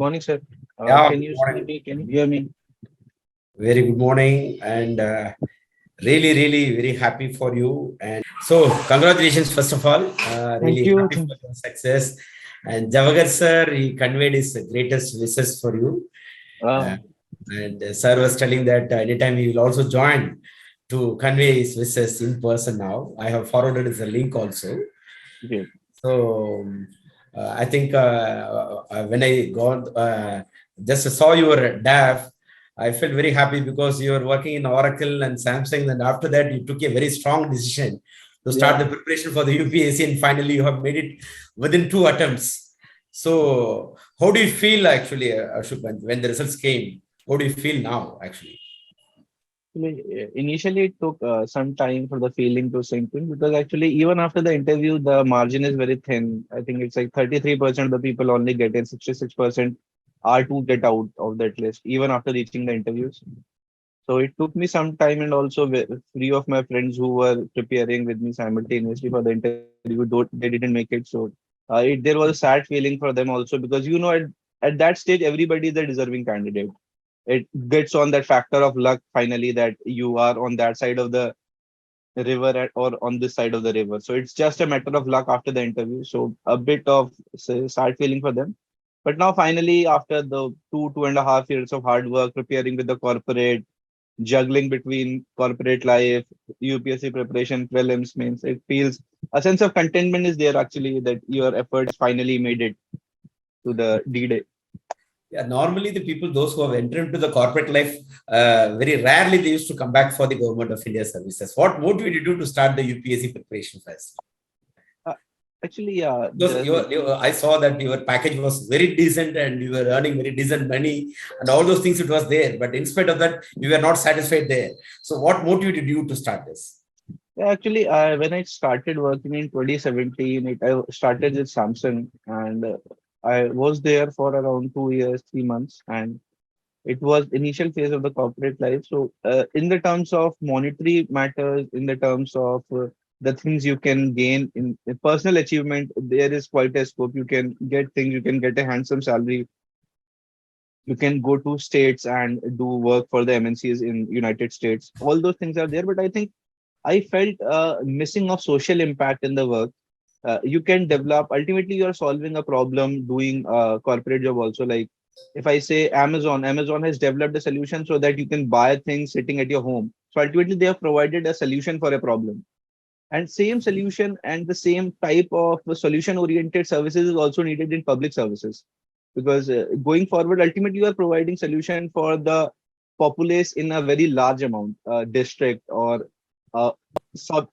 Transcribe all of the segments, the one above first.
morning, sir. Yeah, Can good you see morning. me? Can you hear me? Very good morning, and really very happy for you. And so, congratulations, first of all. Thank Really you. happy for your success. And Javagar sir, he conveyed his greatest wishes for you. Uh, Uh, and sir was telling that anytime he will also join to convey his wishes in person now. I have forwarded his link also. Great. So I think when I got just saw your DAF, I felt very happy because you were working in Oracle and Samsung, and after that you took a very strong decision to start Yeah. the preparation for the UPSC, and finally you have made it within 2 attempts. So how do you feel actually, Ashok, when the results came? How do you feel now actually? Initially, it took some time for the feeling to sink in because actually, even after the interview, the margin is very thin. I think it's like 33% of the people only get in, 66% are to get out of that list, even after reaching the interviews. So it took me some time, and also three of my friends who were preparing with me simultaneously for the interview, they didn't make it. So there was a sad feeling for them also because at that stage everybody is a deserving candidate. It gets on that factor of luck finally that you are on that side of the river or on this side of the river. So it's just a matter of luck after the interview. So a bit of sad feeling for them. But now finally, after the 2.5 years of hard work preparing with the corporate, juggling between corporate life, UPSC preparation, prelims, means it feels a sense of contentment is there actually that your efforts finally made it to the D-Day. Yeah, normally the people, those who have entered into the corporate life, very rarely they used to come back for the government of India services. What motivated you to start the UPSC preparation first? Uh, Actually, yeah, Because I saw that your package was very decent and you were earning very decent money and all those things it was there. But in spite of that, you were not satisfied there. So what motivated you to start this? actually, when I started working in 2017, I started with Samsung, and I was there for around 2 years, 3 months, and it was initial phase of the corporate life. So, in the terms of monetary matters, in the terms of the things you can gain in personal achievement, there is quite a scope. You can get things, you can get a handsome salary, you can go to states and do work for the MNCs in United States. All those things are there, but I think I felt missing of social impact in the work. You can develop. Ultimately, you are solving a problem doing a corporate job also. Like if I say Amazon has developed a solution so that you can buy things sitting at your home. So ultimately, they have provided a solution for a problem. And same solution and the same type of solution-oriented services is also needed in public services because going forward, ultimately, you are providing solution for the populace in a very large amount, district or uh, sub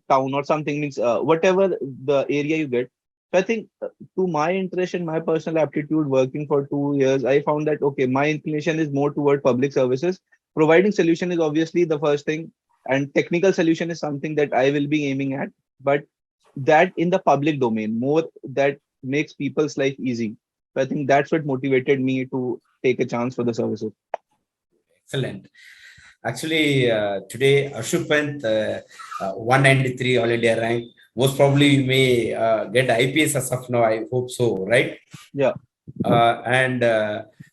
town or something means whatever the area you get. So I think to my interest and my personal aptitude working for 2 years, I found that okay, my inclination is more toward public services. Providing solution is obviously the first thing, and technical solution is something that I will be aiming at, but that in the public domain more that makes people's life easy. So I think that's what motivated me to take a chance for the services. Excellent. Actually, today, ASHU PANT 193 All India rank. Most probably, you may get IPS as of now. I hope so, right? Yeah. And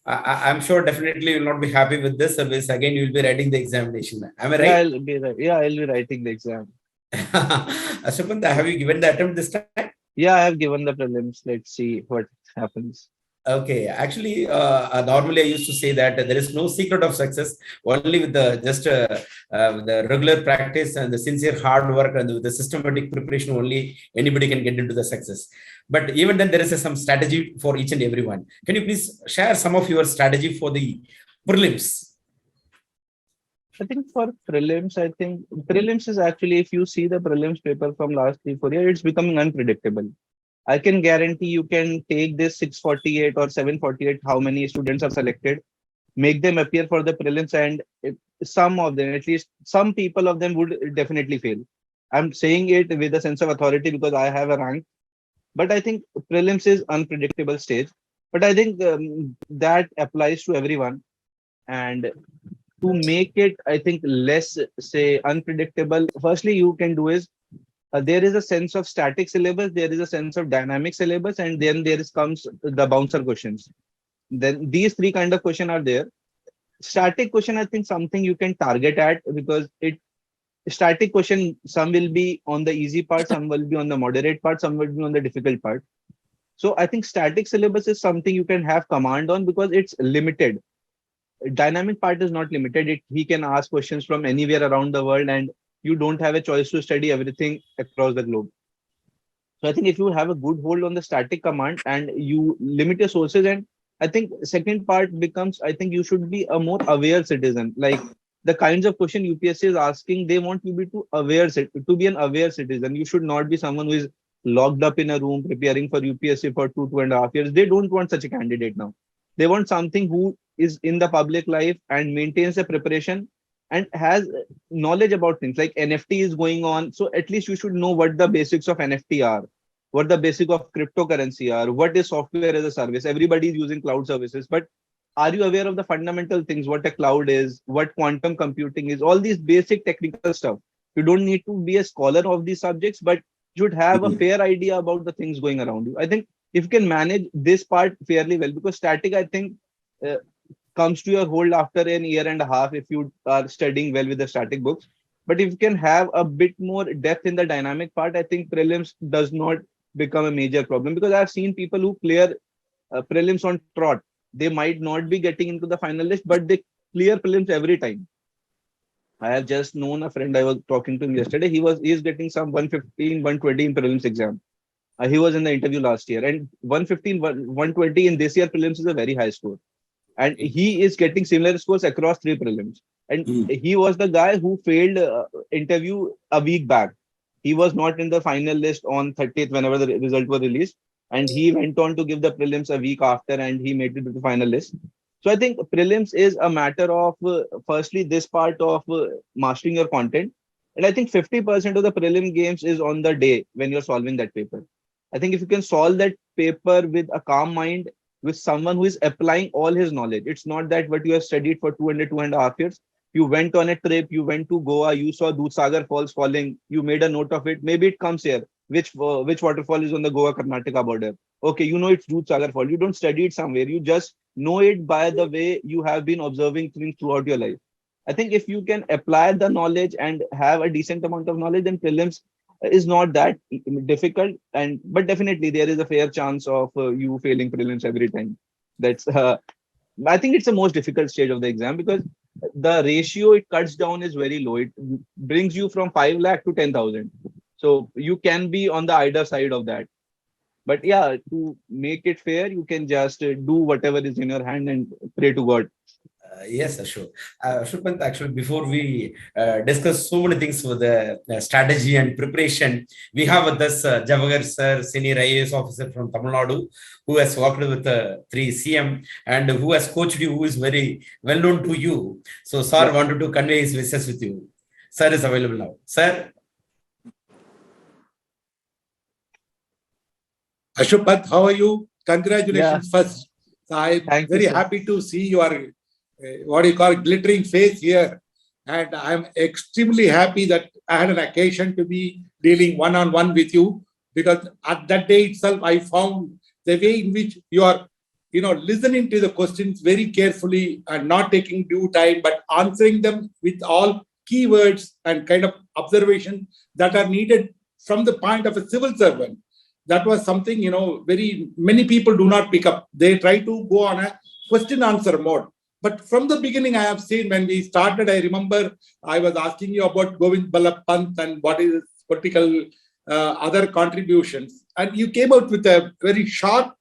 I'm sure definitely you will not be happy with this service. Again, you will be writing the examination. Am I Yeah, right? I'll be writing the exam. ASHU PANT, have you given the attempt this time? Yeah, I have given the prelims. Let's see what happens. Okay, actually, normally I used to say that there is no secret of success. Only with the just the regular practice and the sincere hard work and with the systematic preparation, only anybody can get into the success. But even then, there is some strategy for each and everyone. Can you please share some of your strategy for the prelims? I think for prelims, I think prelims is actually, if you see the prelims paper from last 3, 4 years, it's becoming unpredictable. I can guarantee you can take this 648 or 748, how many students are selected, make them appear for the prelims, and some of them, at least some people of them, would definitely fail. I'm saying it with a sense of authority because I have a rank, but I think prelims is unpredictable stage. But I think that applies to everyone, and to make it, I think, less say unpredictable. Firstly, you can do is there is a sense of static syllabus, there is a sense of dynamic syllabus, and then there is comes the bouncer questions. Then these three kind of question are there. Static question, I think something you can target at, because it static question, some will be on the easy part, some will be on the moderate part, some will be on the difficult part. So I think static syllabus is something you can have command on because it's limited. Dynamic part is not limited. He can ask questions from anywhere around the world, and you don't have a choice to study everything across the globe. So I think if you have a good hold on the static command and you limit your sources, and I think second part becomes, I think you should be a more aware citizen. Like the kinds of question UPSC is asking, they want you to be an aware citizen. You should not be someone who is locked up in a room preparing for UPSC for 2.5 years. They don't want such a candidate now. They want something who is in the public life and maintains a preparation and has knowledge about things like NFT is going on. So at least you should know what the basics of NFT are, what the basic of cryptocurrency are, what is software as a service. Everybody is using cloud services, but are you aware of the fundamental things, what a cloud is, what quantum computing is, all these basic technical stuff. You don't need to be a scholar of these subjects, but you should have a fair idea about the things going around you. I think if you can manage this part fairly well, because static, I think, uh, comes to your hold after an year and a half if you are studying well with the static books. But if you can have a bit more depth in the dynamic part, I think prelims does not become a major problem, because I've seen people who clear prelims on trot. They might not be getting into the final list, but they clear prelims every time. I have just known a friend, I was talking to him yesterday. He is getting some 115, 120 in prelims exam. He was in the interview last year, and 115, 120 in this year prelims is a very high score, and he is getting similar scores across three prelims. And he was the guy who failed interview a week back. He was not in the final list on 30th whenever the result was released, and he went on to give the prelims a week after, and he made it to the final list. So I think prelims is a matter of firstly this part of mastering your content, and I think 50% of the prelim games is on the day when you're solving that paper. I think if you can solve that paper with a calm mind, with someone who is applying all his knowledge. It's not that what you have studied for 2.5 years. You went on a trip, you went to Goa, you saw Dudhsagar Falls falling, you made a note of it. Maybe it comes here. Which waterfall is on the Goa Karnataka border? Okay, you know it's Dudhsagar Fall. You don't study it somewhere. You just know it by the way you have been observing things throughout your life. I think if you can apply the knowledge and have a decent amount of knowledge, then prelims is not that difficult. And but definitely there is a fair chance of you failing prelims every time. That's I think it's the most difficult stage of the exam, because the ratio it cuts down is very low. It brings you from 5 lakh to 10,000. So you can be on the either side of that. But yeah, to make it fair, you can just do whatever is in your hand and pray to God. Yes, Ashok. Ashok Pant, actually, before we discuss so many things with the strategy and preparation, we have with us Javagar sir, senior IAS officer from Tamil Nadu, who has worked with 3CM and who has coached you, who is very well known to you. So, sir wanted to convey his wishes with you. Sir is available now. Sir. ASHU PANT, how are you? Congratulations first. I'm very happy to see your what you call glittering face here, and I'm extremely happy that I had an occasion to be dealing one-on-one with you, because at that day itself I found the way in which you are listening to the questions very carefully and not taking due time but answering them with all keywords and kind of observation that are needed from the point of a civil servant. That was something very many people do not pick up. They try to go on a question answer mode. But from the beginning, I have seen when we started, I remember I was asking you about Govind Ballabh Pant and what is political other contributions. And you came out with a very short,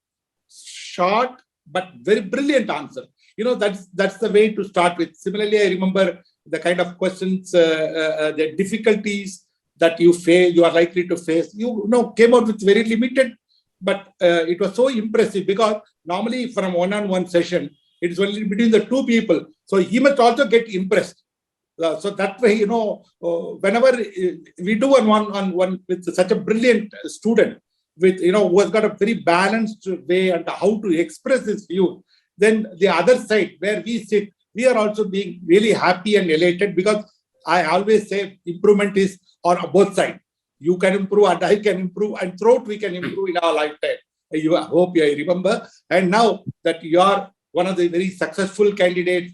but very brilliant answer. That's the way to start with. Similarly, I remember the kind of questions, the difficulties that you are likely to face. You came out with very limited, but it was so impressive, because normally from one-on-one session, it's only between the two people. So he must also get impressed. So that way, whenever we do one-on-one with such a brilliant student, with who has got a very balanced way and how to express his view, then the other side where we sit, we are also being really happy and elated, because I always say improvement is on both sides. You can improve and I can improve, and throughout we can improve in our lifetime. I hope you remember. And now that you are one of the very successful candidates.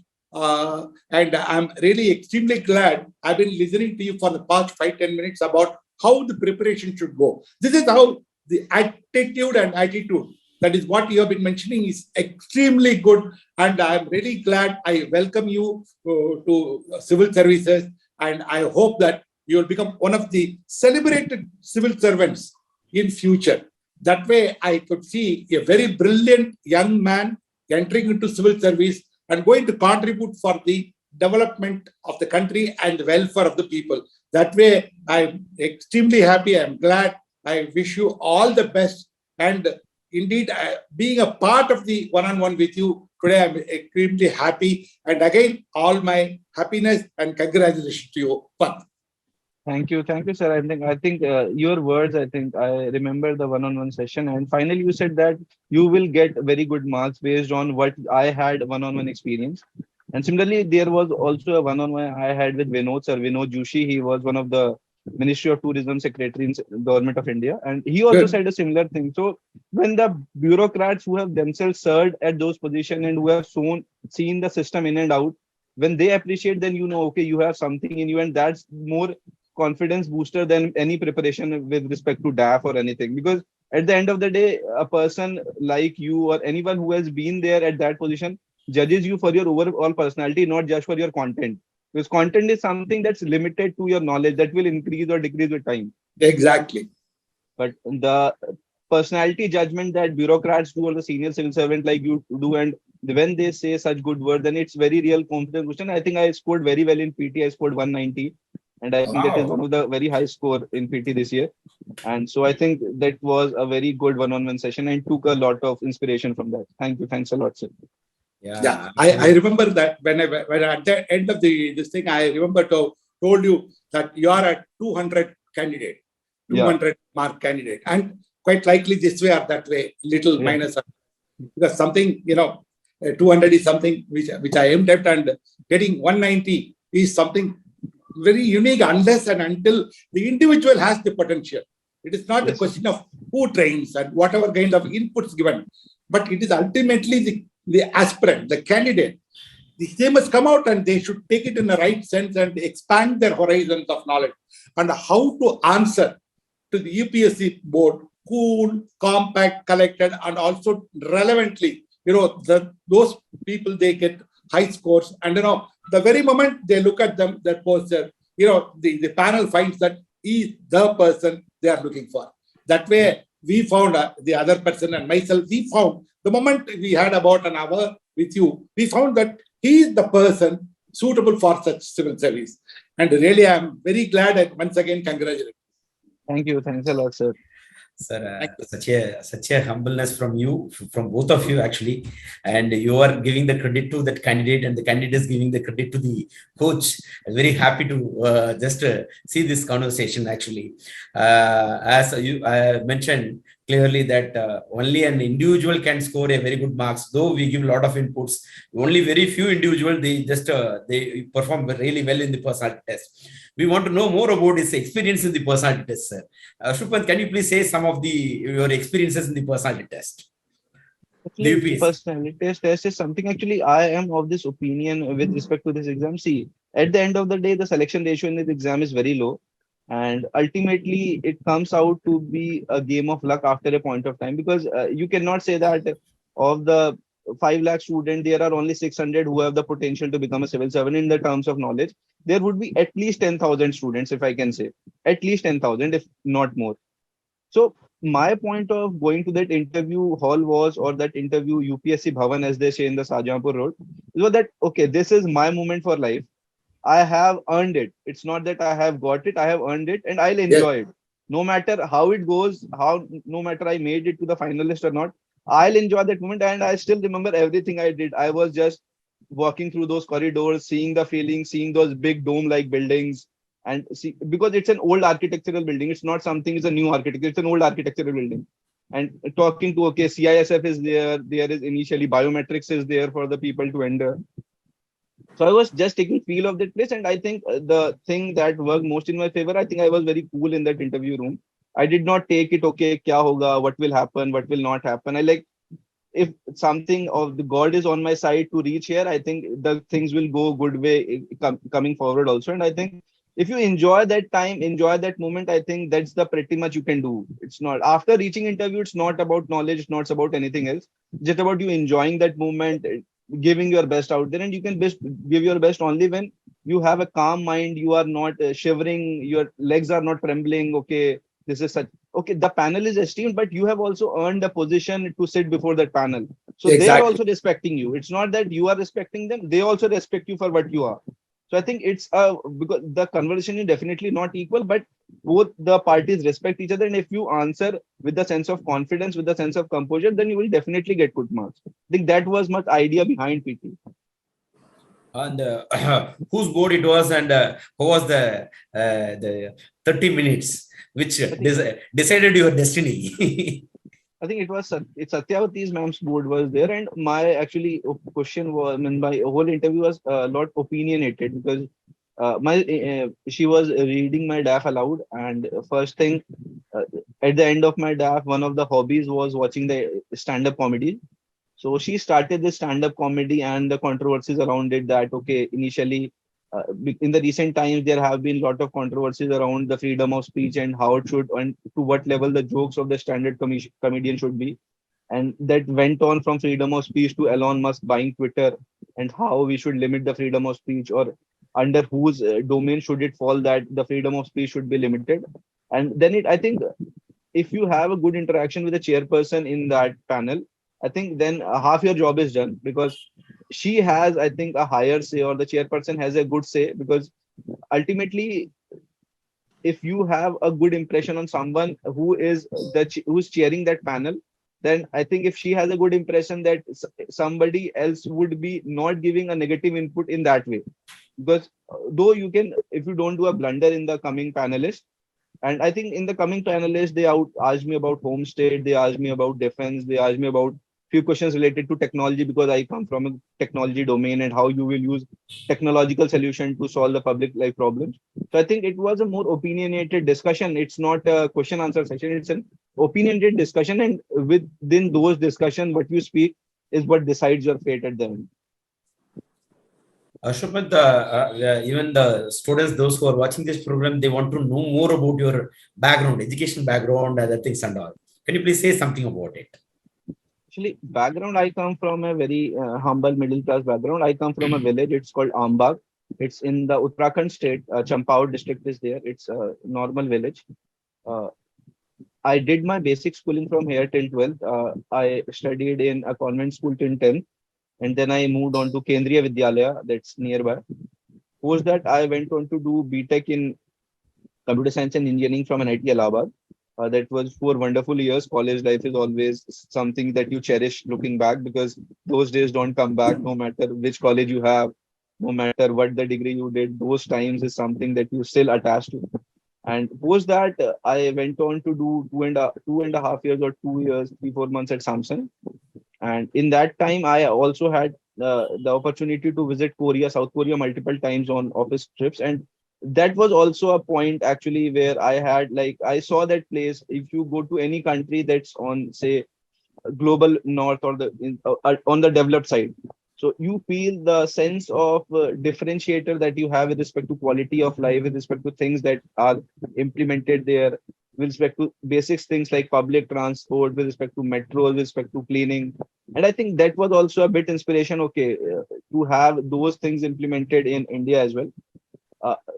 And I'm really extremely glad I've been listening to you for the past 5-10 minutes about how the preparation should go. This is how the attitude and attitude, that is what you have been mentioning, is extremely good. And I'm really glad. I welcome you to civil services. And I hope that you will become one of the celebrated civil servants in future. That way, I could see a very brilliant young man entering into civil service and going to contribute for the development of the country and the welfare of the people. That way, I'm extremely happy. I'm glad. I wish you all the best. And indeed, being a part of the one-on-one with you today, I'm extremely happy. And again, all my happiness and congratulations to you. Thank you, sir. I think your words. I think I remember the one-on-one session, and finally you said that you will get very good marks based on what I had one-on-one experience. And similarly, there was also a one-on-one I had with Vinod sir, Vinod Joshi. He was one of the Ministry of Tourism Secretary in Government of India, and he also said a similar thing. So when the bureaucrats who have themselves served at those positions and who have seen the system in and out, when they appreciate, then you know, okay, you have something in you, and that's more confidence booster than any preparation with respect to DAF or anything. Because at the end of the day, a person like you or anyone who has been there at that position judges you for your overall personality, not just for your content. Because content is something that's limited to your knowledge, that will increase or decrease with time. Exactly. But the personality judgment that bureaucrats do or the senior civil servant like you do, and when they say such good words, then it's very real confidence booster. I think I scored very well in PT. I scored 190. And I think that is one of the very high score in PT this year. And so I think that was a very good one-on-one session and took a lot of inspiration from that. Thank you. Thanks a lot, sir. Yeah. I remember that when at the end of this thing, I remember told you that you are a 200 candidate, 200 mark candidate. And quite likely this way or that way, little minus. Because something, 200 is something which I aimed at, and getting 190 is something very unique unless and until the individual has the potential. It is not the question of who trains and whatever kind of inputs given, but it is ultimately the aspirant, the candidate. They must come out and they should take it in the right sense and expand their horizons of knowledge and how to answer to the UPSC board, cool, compact, collected, and also relevantly. Those people, they get high scores, and the very moment they look at them, that poster, the panel finds that he is the person they are looking for. That way, we found the other person and myself, we found the moment we had about an hour with you, we found that he is the person suitable for such civil service. And really, I'm very glad, and once again, congratulations. Thank you. Thanks a lot, sir. Sir, such a humbleness from you, from both of you actually, and you are giving the credit to that candidate, and the candidate is giving the credit to the coach. I'm very happy to just see this conversation actually. As you mentioned clearly that only an individual can score a very good marks, though we give a lot of inputs. Only very few individuals, they just they perform really well in the personality test. We want to know more about his experience in the personality test, sir. ASHU PANT, can you please say some of your experiences in the personality test? Actually, personality test is something, actually, I am of this opinion with respect to this exam. See, at the end of the day, the selection ratio in this exam is very low. And ultimately, it comes out to be a game of luck after a point of time, because you cannot say that of the 5 lakh students, there are only 600 who have the potential to become a civil servant in the terms of knowledge. There would be at least 10,000 students, if I can say, at least 10,000, if not more. So my point of going to that interview hall was, or that interview UPSC Bhavan, as they say in the Shahjahanpur Road, was that, okay, this is my moment for life. I have earned it. It's not that I have got it, I have earned it, and I'll enjoy it. No matter how it goes, no matter I made it to the finalist or not, I'll enjoy that moment. And I still remember everything I did. I was just walking through those corridors, seeing the feeling, seeing those big dome-like buildings, and see, because it's an old architectural building. It's not something, it's a new architecture. It's an old architectural building. And talking to, okay, CISF is there. There is initially biometrics is there for the people to enter. So I was just taking feel of that place. And I think the thing that worked most in my favor, I think I was very cool in that interview room. I did not take it, okay, kya hoga, what will happen, what will not happen. if something of the God is on my side to reach here, I think the things will go good way coming forward also. And I think if you enjoy that time, enjoy that moment, I think that's the pretty much you can do. It's not after reaching interview, it's not about knowledge, it's not about anything else. Just about you enjoying that moment, giving your best out there, and you can best give your best only when you have a calm mind. You are not shivering, your legs are not trembling. Okay, this is such okay. The panel is esteemed, but you have also earned a position to sit before that panel. So they are Exactly. also respecting you. It's not that you are respecting them; they also respect you for what you are. So I think it's because the conversation is definitely not equal, but both the parties respect each other. And if you answer with the sense of confidence, with the sense of composure, then you will definitely get good marks. I think that was much idea behind PT. And whose board it was, and who was the 30 minutes which decided your destiny? I think it was it's Satyavati's ma'am's board was there, and my actually question was, I mean, my whole interview was a lot opinionated because my she was reading my DAF aloud, and first thing uh, at the end of my DAF, one of the hobbies was watching the stand-up comedy. So she started the stand-up comedy and the controversies around it. That okay, initially in the recent times there have been a lot of controversies around the freedom of speech and how it should and to what level the jokes of the standard comedian should be. And that went on from freedom of speech to Elon Musk buying Twitter and how we should limit the freedom of speech or under whose domain should it fall that the freedom of speech should be limited. And then I think if you have a good interaction with the chairperson in that panel, I think then half your job is done because she has, I think, a higher say or the chairperson has a good say because ultimately, if you have a good impression on someone who is who's chairing that panel, then I think if she has a good impression that somebody else would be not giving a negative input in that way. Because though you can, if you don't do a blunder in the coming panelist, and I think in the coming panelists, they asked me about home state, they asked me about defense, they asked me about few questions related to technology because I come from a technology domain and how you will use technological solution to solve the public life problems. So I think it was a more opinionated discussion. It's not a question answer session. It's an opinionated discussion, and within those discussion, what you speak is what decides your fate at the end. Ashwapant, even the students, those who are watching this program, they want to know more about your background, education background, other things and all. Can you please say something about it? Actually, background, I come from a very humble middle class background. I come from a village. It's called Ambag. It's in the Uttarakhand state. Champaur district is there. It's a normal village. Uh, I did my basic schooling from here till 12th. I studied in a convent school till 10th. And then I moved on to Kendriya Vidyalaya, that's nearby. Post that, I went on to do BTech in computer science and engineering from NIT Allahabad. That was 4 wonderful years. College life is always something that you cherish looking back because those days don't come back no matter which college you have, no matter what the degree you did. Those times is something that you still attach to. And post that, I went on to do 2.5 years or 2 years, 3, 4 months at Samsung. And in that time, I also had the opportunity to visit Korea, South Korea, multiple times on office trips. And that was also a point actually where I had like, I saw that place. If you go to any country that's on, say, global north or on the developed side, so you feel the sense of differentiator that you have with respect to quality of life, with respect to things that are implemented there, with respect to basics things like public transport, with respect to metro, with respect to cleaning. And I think that was also a bit inspiration, okay, to have those things implemented in India as well.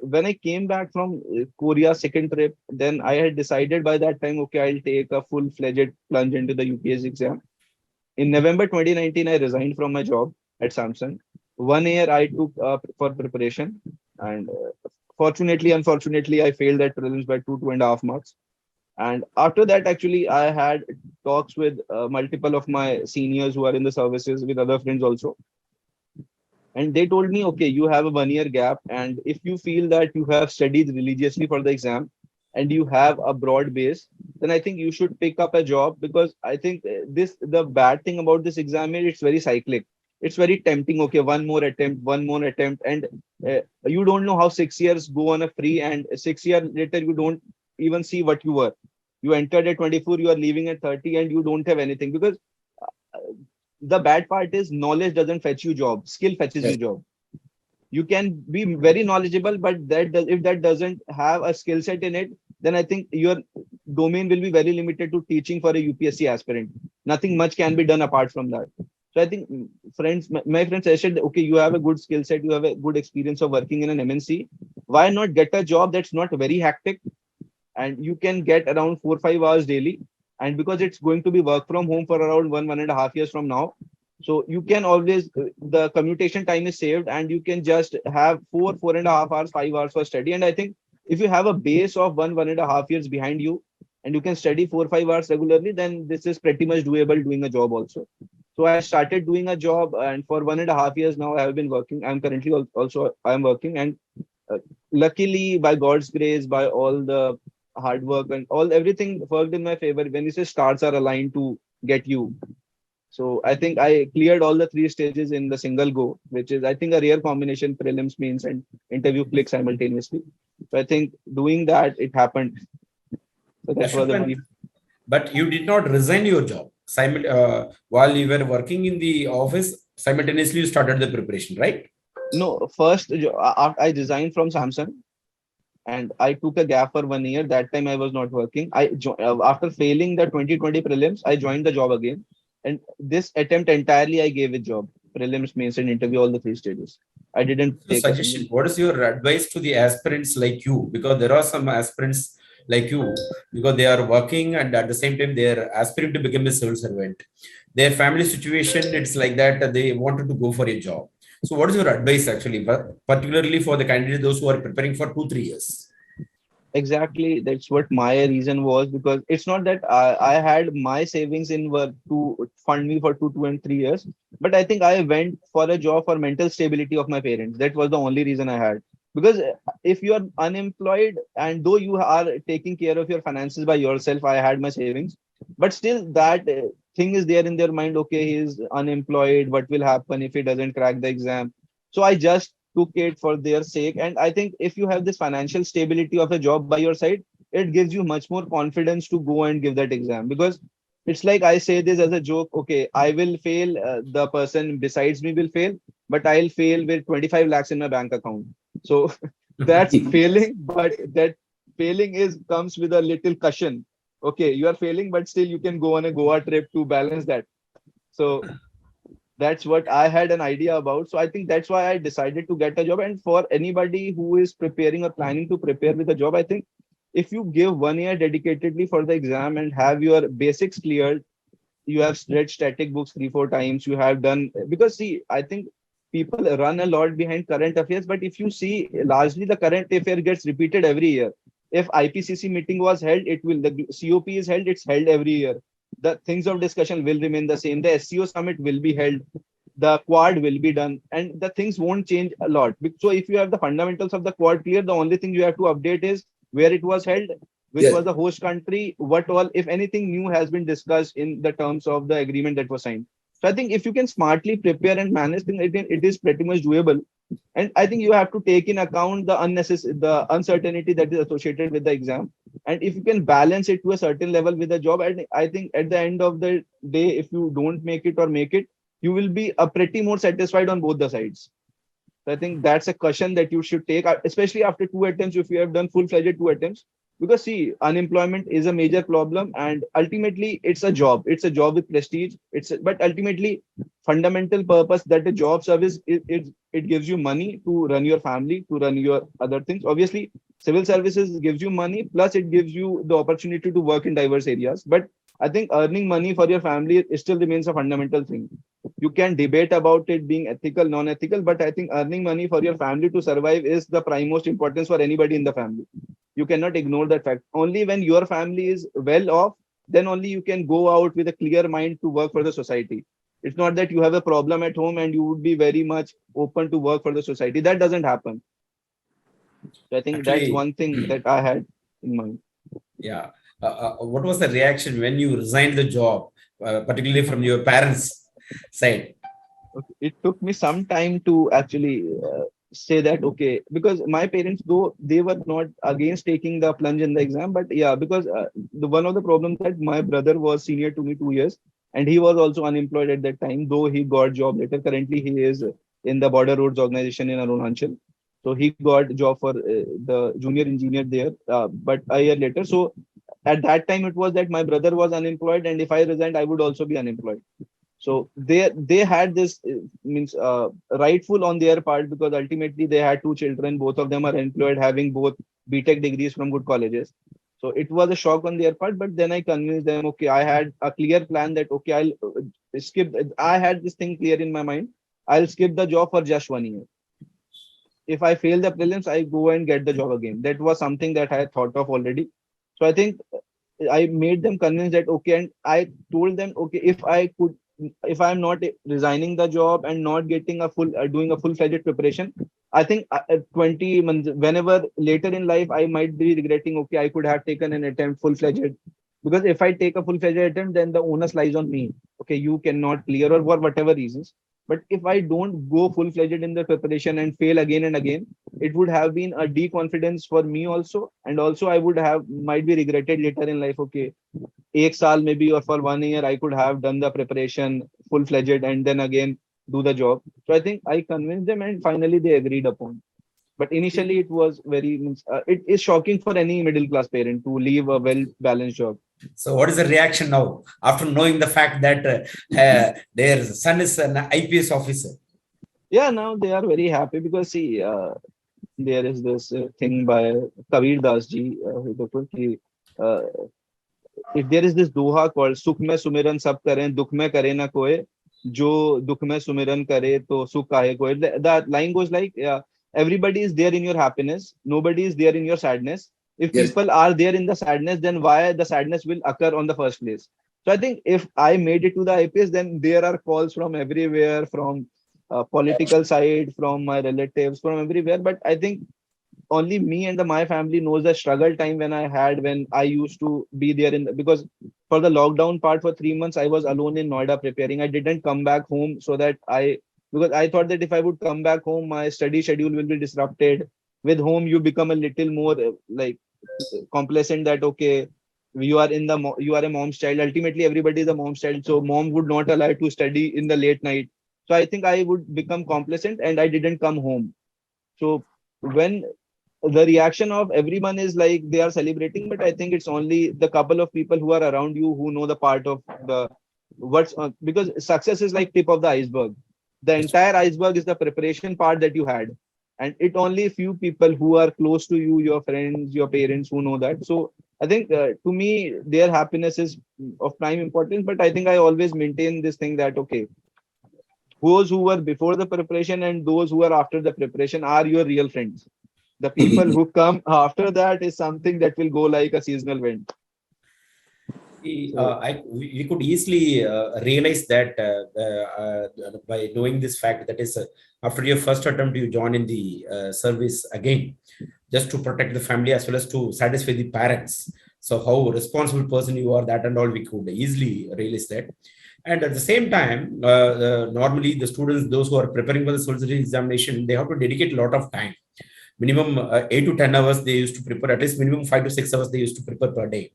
When I came back from Korea second trip, then I had decided by that time, okay, I'll take a full-fledged plunge into the UPSC exam. In November 2019, I resigned from my job at Samsung. 1 year I took for preparation, and fortunately, unfortunately, I failed at prelims by 2.5 marks. And after that, actually, I had talks with multiple of my seniors who are in the services, with other friends also, and they told me, okay, you have a 1 year gap, and if you feel that you have studied religiously for the exam and you have a broad base, then I think you should pick up a job because I think this the bad thing about this exam is it's very cyclic. It's very tempting. Okay, one more attempt, and you don't know how 6 years go on a free, and 6 years later you don't even see what you were. You entered at 24, you are leaving at 30, and you don't have anything because the bad part is knowledge doesn't fetch you job, skill fetches you job. You can be very knowledgeable, but if that doesn't have a skill set in it, then I think your domain will be very limited to teaching for a UPSC aspirant. Nothing much can be done apart from that. So I think my friends said, okay, you have a good skill set, you have a good experience of working in an MNC. Why not get a job that's not very hectic, and you can get around 4 or 5 hours daily, and because it's going to be work from home for around 1.5 years from now, so you can always the commutation time is saved, and you can just have 4.5 hours, 5 hours for study. And I think if you have a base of 1.5 years behind you, and you can study 4 or 5 hours regularly, then this is pretty much doable doing a job also. So I started doing a job, and for 1.5 years now I have been working. I'm currently also I'm working, and uh, luckily, by God's grace, by all the hard work and everything worked in my favor. When you say stars are aligned to get you, so I think I cleared all the 3 stages in the single go, which is I think a rare combination: prelims, means, and interview click simultaneously. So I think doing that, it happened. So that was a brief. But you did not resign your job. While you were working in the office, simultaneously you started the preparation, right? No, first I resigned from Samsung, and I took a gap for 1 year. That time I was not working. After failing the 2020 prelims, I joined the job again. And this attempt entirely, I gave a job. Prelims, mains, and interview, all the 3 stages. I didn't take a suggestion. What is your advice to the aspirants like you? Because there are some aspirants like you, because they are working and at the same time they are aspiring to become a civil servant. Their family situation, it's like that they wanted to go for a job. So what is your advice actually, particularly for the candidates, those who are preparing for 2-3 years? Exactly, that's what my reason was, because it's not that I had my savings in work to fund me for 2 and 3 years, but I think I went for a job for mental stability of my parents. That was the only reason I had. Because if you are unemployed, and though you are taking care of your finances by yourself, I had my savings, but still that thing is there in their mind. Okay, he is unemployed, what will happen if he doesn't crack the exam? So I just took it for their sake. And I think if you have this financial stability of a job by your side, it gives you much more confidence to go and give that exam. Because it's like, I say this as a joke, okay, I will fail, the person besides me will fail, but I'll fail with 25 lakhs in my bank account. So that's failing, but that failing is comes with a little cushion. Okay, you are failing, but still you can go on a Goa trip to balance that. So that's what I had an idea about. So I think that's why I decided to get a job. And for anybody who is preparing or planning to prepare with a job, I think if you give 1 year dedicatedly for the exam and have your basics cleared, you have read static books 3 4 times, you have done, because see, I think people run a lot behind current affairs, but if you see, largely the current affair gets repeated every year. If IPCC meeting was held, it will, the COP is held, it's held every year. The things of discussion will remain the same. The SCO summit will be held, the quad will be done, and the things won't change a lot. So if you have the fundamentals of the quad clear, the only thing you have to update is where it was held, which was the host country, what all, if anything new has been discussed in the terms of the agreement that was signed. So I think if you can smartly prepare and manage things, it is pretty much doable. And I think you have to take in account the uncertainty that is associated with the exam. And if you can balance it to a certain level with the job, and I think at the end of the day, if you don't make it or make it, you will be pretty more satisfied on both the sides. So I think that's a caution that you should take, especially after 2 attempts, if you have done full-fledged 2 attempts. Because see, unemployment is a major problem, and ultimately it's a job. It's a job with prestige. But ultimately, fundamental purpose that the job service it gives you money to run your family, to run your other things. Obviously, civil services gives you money, plus it gives you the opportunity to work in diverse areas. But I think earning money for your family still remains a fundamental thing. You can debate about it being ethical, non-ethical, but I think earning money for your family to survive is the prime most importance for anybody in the family. You cannot ignore that fact. Only when your family is well off, then only you can go out with a clear mind to work for the society. It's not that you have a problem at home and you would be very much open to work for the society. That doesn't happen. So I think that's Actually, one thing that I had in mind. Yeah. What was the reaction when you resigned the job, particularly from your parents' side? Okay. It took me some time to actually say that, okay, because my parents, though they were not against taking the plunge in the exam, but yeah, because the one of the problems that my brother was senior to me 2 years, and he was also unemployed at that time, though he got job later. Currently, he is in the Border Roads organization in Arunachal. So he got job for the junior engineer there, but a year later. So at that time, it was that my brother was unemployed, and if I resigned, I would also be unemployed. So they had this means rightful on their part, because ultimately they had two children. Both of them are employed, having both BTech degrees from good colleges. So it was a shock on their part, but then I convinced them. Okay, I had a clear plan that okay, I'll skip. I had this thing clear in my mind. I'll skip the job for just 1 year. If I fail the prelims, I go and get the job again. That was something that I had thought of already. So I think I made them convinced that okay, and I told them okay, if I'm not resigning the job and not getting a full doing a full-fledged preparation, I think 20 months, whenever later in life, I might be regretting. Okay, I could have taken an attempt full-fledged, because if I take a full-fledged attempt, then the onus lies on me. Okay, you cannot clear, or for whatever reasons. But if I don't go full-fledged in the preparation and fail again and again, it would have been a deconfidence for me also, and also I would have might be regretted later in life. Okay, एक साल maybe, or for 1 year I could have done the preparation full-fledged and then again do the job. So I think I convinced them, and finally they agreed upon. But initially it was very it is shocking for any middle class parent to leave a well balanced job. So what is the reaction now after knowing the fact that their son is an IPS officer? Yeah, now they are very happy, because see, there is this thing by Kabir Das ji, uh, if there is this doha called "Sukh mein sumiran sab kare, dukh mein kare na koe, jo dukh mein sumiran kare to sukh kahe koe." The line goes like, everybody is there in your happiness, nobody is there in your sadness. If Yes. people are there in the sadness, then why the sadness will occur on the first place? So I think if I made it to the IPS, then there are calls from everywhere, from political side, from my relatives, from everywhere. But I think only me and my family knows the struggle time when I had, when I used to be there because for the lockdown part for 3 months, I was alone in Noida preparing. I didn't come back home, so that because I thought that if I would come back home, my study schedule will be disrupted. With home, you become a little more like complacent, that okay, you are a mom's child. Ultimately, everybody is a mom's child, so mom would not allow to study in the late night. So I think I would become complacent, and I didn't come home. So when the reaction of everyone is like they are celebrating, but I think it's only the couple of people who are around you who know the part of the what's because success is like tip of the iceberg. The entire iceberg is the preparation part that you had, and it only few people who are close to you, your friends, your parents, who know that. So I think to me their happiness is of prime importance. But I think I always maintain this thing that okay, those who were before the preparation and those who are after the preparation are your real friends. The people who come after that is something that will go like a seasonal wind. We could easily realize that by knowing this fact, that is after your first attempt you join in the service again, just to protect the family as well as to satisfy the parents. So how responsible person you are, that and all, we could easily realize that. And at the same time, normally the students, those who are preparing for the solicitor examination, they have to dedicate a lot of time. Minimum 8 to 10 hours they used to prepare, at least minimum 5 to 6 hours they used to prepare per day.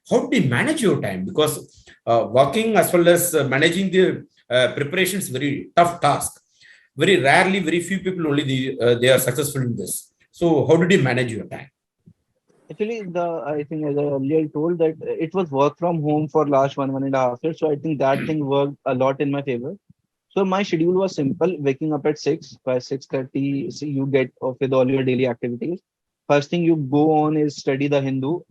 How do you manage your time? Because working as well as managing the preparation is very tough task. Very rarely, very few people only they are successful in this. So how did you manage your time? Actually, I think as I earlier told that it was work from home for last 1.5 years. So I think that thing worked a lot in my favor. So my schedule was simple: waking up at 6. By 6:30, so you get off with all your daily activities. First thing you go on is study the Hindu.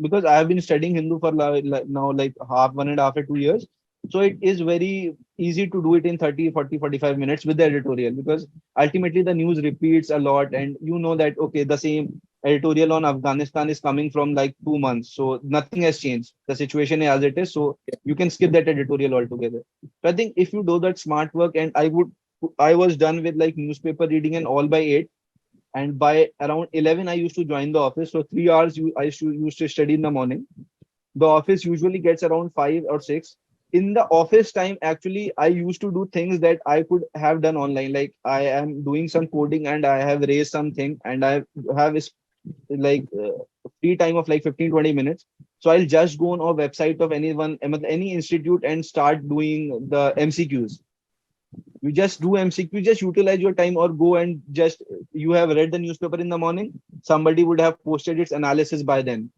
Because I have been studying Hindu for now like 1.5 to 2 years. So it is very easy to do it in 30, 40, 45 minutes with the editorial, because ultimately the news repeats a lot, and you know that okay, the same editorial on Afghanistan is coming from like 2 months. So nothing has changed. The situation is as it is. So you can skip that editorial altogether. So I think if you do that smart work, and I was done with like newspaper reading and all by 8. And by around 11, I used to join the office. So 3 hours I used to study in the morning. The office usually gets around 5 or 6. In the office time, actually, I used to do things that I could have done online. Like I am doing some coding and I have raised something and I have like free time of like 15-20 minutes. So I'll just go on a website of any institute and start doing the MCQs. You just do MCQ, just utilize your time, or go and just, you have read the newspaper in the morning, somebody would have posted its analysis by then.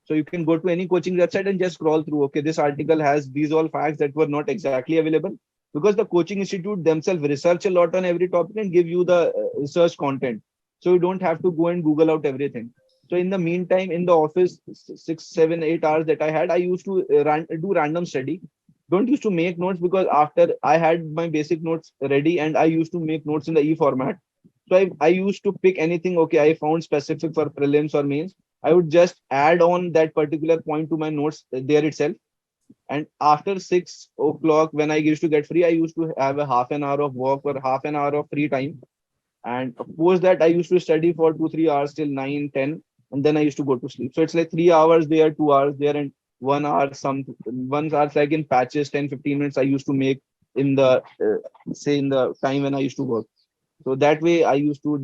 So you can go to any coaching website and just scroll through. Okay, this article has these all facts that were not exactly available, because the coaching institute themselves research a lot on every topic and give you the research content. So you don't have to go and Google out everything. So in the meantime, in the office, 6, 7, 8 hours that I had, I used to do random study. Don't used to make notes, because after I had my basic notes ready and I used to make notes in the e-format. So I used to pick anything. Okay, I found specific for prelims or mains, I would just add on that particular point to my notes there itself. And after 6 o'clock, when I used to get free, I used to have a half an hour of work or half an hour of free time. And post that, I used to study for 2, 3 hours till 9, 10, and then I used to go to sleep. So it's like 3 hours there, 2 hours there, and 1 hour, 1 hour like in patches, 10, 15 minutes I used to make in the, say, in the time when I used to work. So that way I used to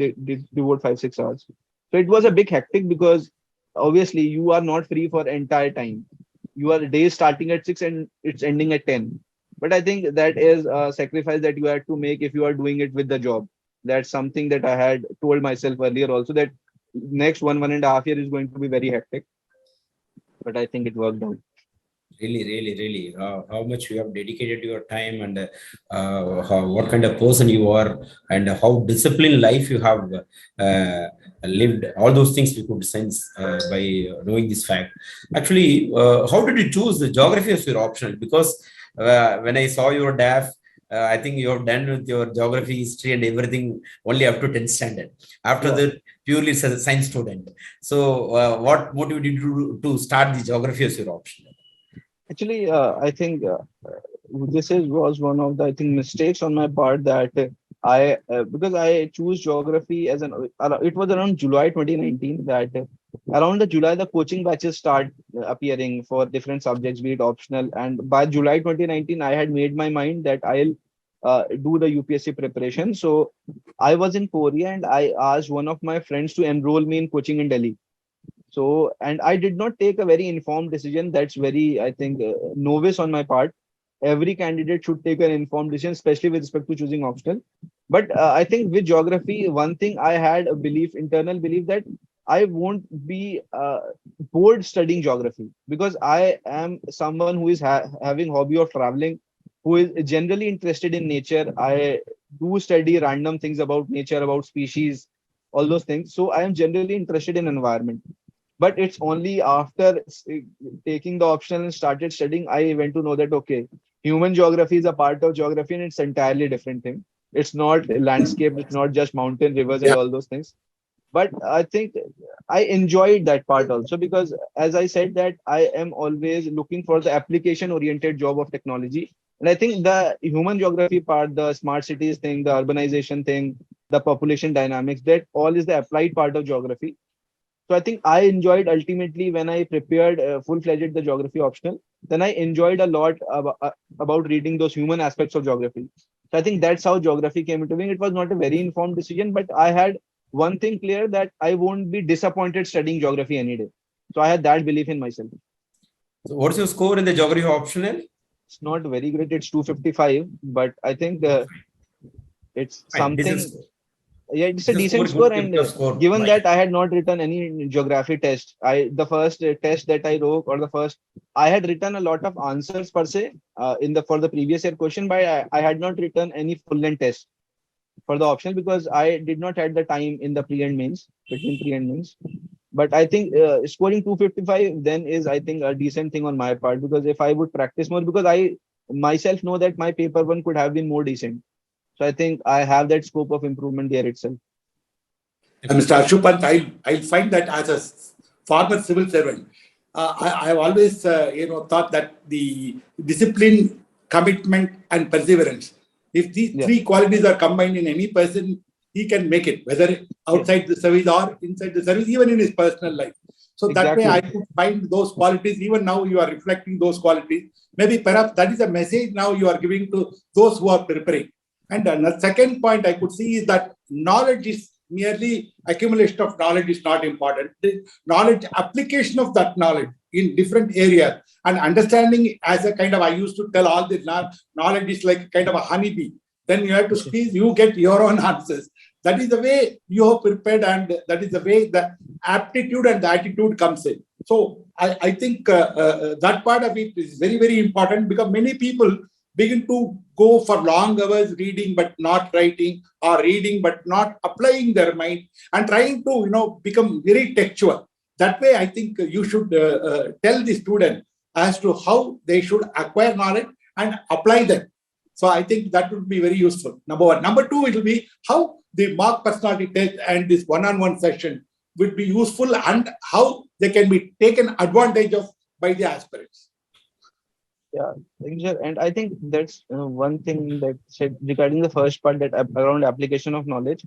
devote 5, 6 hours. So it was a big hectic, because obviously you are not free for entire time. Your day is starting at 6 and it's ending at 10. But I think that is a sacrifice that you had to make if you are doing it with the job. That's something that I had told myself earlier also, that next 1.5 years is going to be very hectic. But I think it worked out. Really, how much you have dedicated your time, and what kind of person you are, and how disciplined life you have lived. All those things we could sense by knowing this fact. Actually, how did you choose the geography as your optional? Because when I saw your DAF, I think you have done with your geography, history, and everything only up to 10th standard. After that, purely as a science student. So, what motivated you to start the geography as your option? Actually, I think was one of the, I think, mistakes on my part, that because I choose geography as it was around July 2019 that around the July, the coaching batches start appearing for different subjects, be it optional. And by July 2019, I had made my mind that I'll do the UPSC preparation. So I was in Korea and I asked one of my friends to enroll me in coaching in Delhi. So, and I did not take a very informed decision. That's very, I think, novice on my part. Every candidate should take an informed decision, especially with respect to choosing optional. But I think with geography, one thing I had a belief, internal belief, that I won't be bored studying geography, because I am someone who is having hobby of traveling, who is generally interested in nature. I do study random things about nature, about species, all those things. So I am generally interested in environment. But it's only after taking the optional and started studying, I went to know that, okay, human geography is a part of geography and it's entirely different thing. It's not landscape, it's not just mountain, rivers, and all those things. But I think I enjoyed that part also, because as I said, that I am always looking for the application oriented job of technology. And I think the human geography part, the smart cities thing, the urbanization thing, the population dynamics, that all is the applied part of geography. So I think I enjoyed ultimately when I prepared full-fledged the geography optional, then I enjoyed a lot about reading those human aspects of geography. So I think that's how geography came into being. It was not a very informed decision, but I had one thing clear, that I won't be disappointed studying geography any day. So I had that belief in myself. So what's your score in the geography optional? It's not very great. It's 255, but I think it's something. Yeah, it's a decent score, and given that I had not written any geography test, the first test that I wrote, or the first, I had written a lot of answers per se for the previous year question, but I had not written any full-length test for the optional, because I did not have the time in the pre and mains, between pre and mains. But I think scoring 255 then is, I think, a decent thing on my part, because if I would practice more, because I myself know that my paper one could have been more decent. So I think I have that scope of improvement there itself. Mr. ASHU PANT, I'll find that as a former civil servant, I've always thought that the discipline, commitment, and perseverance, if these three qualities are combined in any person, he can make it, whether outside the service or inside the service, even in his personal life. So that way I could find those qualities. Even now you are reflecting those qualities. Maybe perhaps that is a message now you are giving to those who are preparing. And the second point I could see is that knowledge is merely accumulation of knowledge is not important. The knowledge, application of that knowledge in different areas, and understanding as a kind of, I used to tell all the knowledge is like kind of a honeybee. Then you have to squeeze, you get your own answers. That is the way you have prepared, and that is the way the aptitude and the attitude comes in. So I think that part of it is very, very important, because many people begin to go for long hours reading but not writing, or reading but not applying their mind, and trying to become very textual. That way, I think you should tell the student as to how they should acquire knowledge and apply them. So I think that would be very useful. Number one. Number two, it will be how the mock personality test and this one-on-one session would be useful, and how they can be taken advantage of by the aspirants. Yeah, and I think that's one thing that said regarding the first part, that around application of knowledge,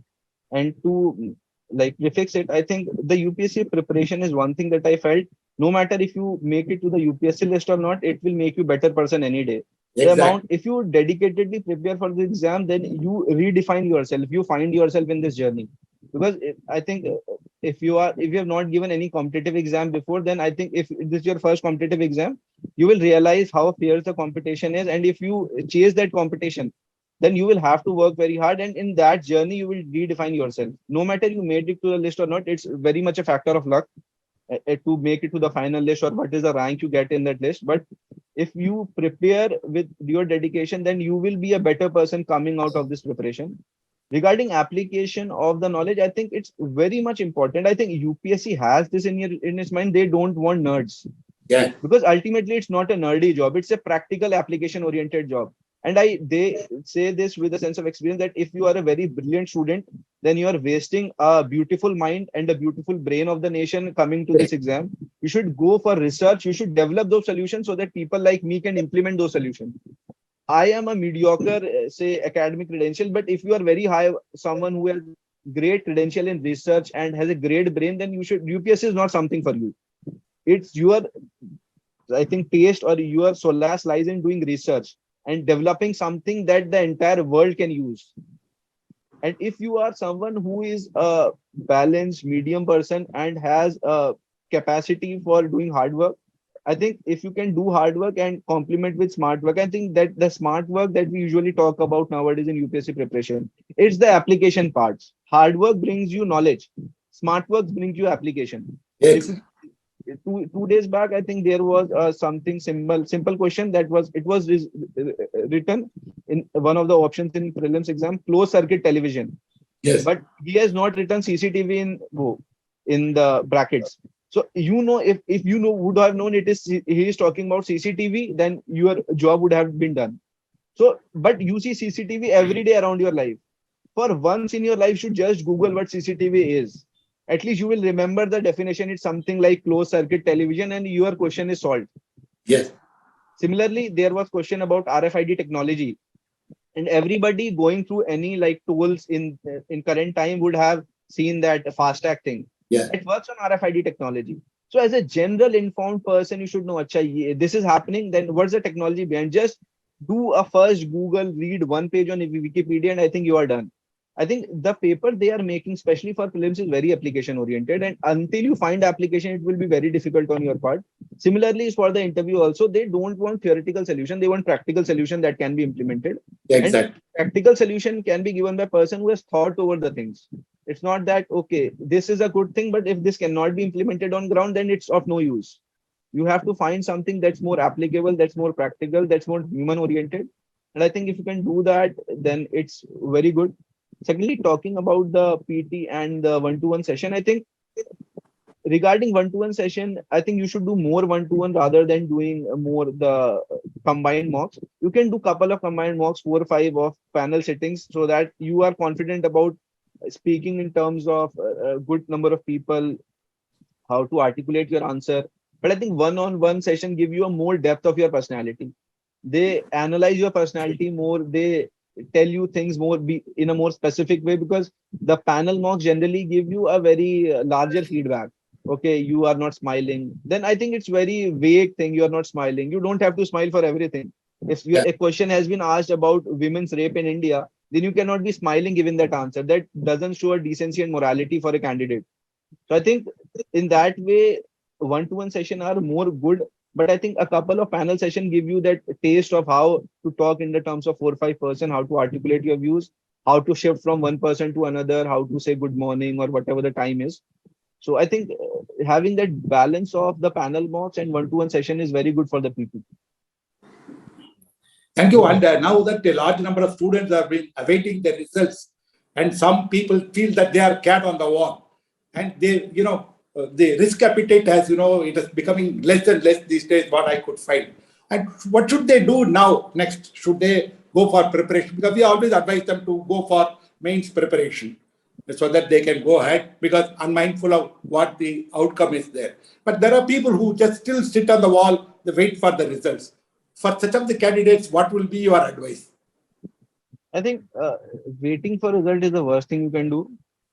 and to like refix it, I think the UPSC preparation is one thing that I felt, no matter if you make it to the UPSC list or not, it will make you better person any day. Exactly. The amount, if you dedicatedly prepare for the exam, then you redefine yourself, you find yourself in this journey. Because I think if you have not given any competitive exam before, then I think if this is your first competitive exam, you will realize how fierce the competition is. And if you chase that competition, then you will have to work very hard. And in that journey, you will redefine yourself. No matter you made it to the list or not, it's very much a factor of luck to make it to the final list, or what is the rank you get in that list. But if you prepare with your dedication, then you will be a better person coming out of this preparation. Regarding application of the knowledge, I think it's very much important. I think UPSC has this in its mind. They don't want nerds. Yeah. Because ultimately, it's not a nerdy job. It's a practical application-oriented job. And they say this with a sense of experience, that if you are a very brilliant student, then you are wasting a beautiful mind and a beautiful brain of the nation coming to this exam. You should go for research. You should develop those solutions so that people like me can implement those solutions. I am a mediocre, say, academic credential, but if you are very high, someone who has great credential in research and has a great brain, then UPSC is not something for you. It's your, I think, taste or your solace lies in doing research and developing something that the entire world can use. And if you are someone who is a balanced medium person and has a capacity for doing hard work, I think if you can do hard work and complement with smart work, I think that the smart work that we usually talk about nowadays in UPSC preparation, it's the application parts. Hard work brings you knowledge. Smart work brings you application. Yes. Two days back, I think there was something simple question that was written in one of the options in prelims exam, closed circuit television. Yes. But he has not written CCTV in the brackets. So if you would have known he is talking about CCTV, then your job would have been done. So, but you see CCTV every day around your life. For once in your life, you should just Google what CCTV is. At least you will remember the definition. It's something like closed circuit television, and your question is solved. Yes. Similarly, there was question about RFID technology, and everybody going through any like tools in current time would have seen that FASTag thing. Yeah. It works on RFID technology. So as a general informed person, you should know, acha, this is happening, then what's the technology behind? Just do a first Google, read one page on Wikipedia, and I think you are done. I think the paper they are making, especially for prelims, is very application oriented. And until you find application, it will be very difficult on your part. Similarly, for the interview also, they don't want theoretical solution. They want practical solution that can be implemented. Exactly. And practical solution can be given by a person who has thought over the things. It's not that, okay, this is a good thing, but if this cannot be implemented on ground, then it's of no use. You have to find something that's more applicable, that's more practical, that's more human oriented. And I think if you can do that, then it's very good. Secondly, talking about the PT and the one-to-one session, I think regarding one-to-one session, I think you should do more one-to-one rather than doing more the combined mocks. You can do couple of combined mocks, 4 or 5 of panel sittings, so that you are confident about speaking in terms of a good number of people, how to articulate your answer. But I think one-on-one session give you a more depth of your personality. They analyze your personality more. They tell you things more in a more specific way, because the panel mocks generally give you a very larger feedback. Okay, you are not smiling. Then I think it's very vague thing. You are not smiling. You don't have to smile for everything. If a question has been asked about women's rape in India, then you cannot be smiling giving that answer. That doesn't show a decency and morality for a candidate. So I think in that way, one-to-one session are more good. But I think a couple of panel session give you that taste of how to talk in the terms of 4 or 5%, how to articulate your views, how to shift from one person to another, how to say good morning or whatever the time is. So I think having that balance of the panel mocks and one-to-one session is very good for the people. Thank you. And now that a large number of students have been awaiting the results, and some people feel that they are cat on the wall, and they, the risk appetite has, it is becoming less and less these days, what I could find. And what should they do now next? Should they go for preparation? Because we always advise them to go for mains preparation so that they can go ahead, because unmindful of what the outcome is there. But there are people who just still sit on the wall, they wait for the results. For such of the candidates, what will be your advice? I think waiting for result is the worst thing you can do.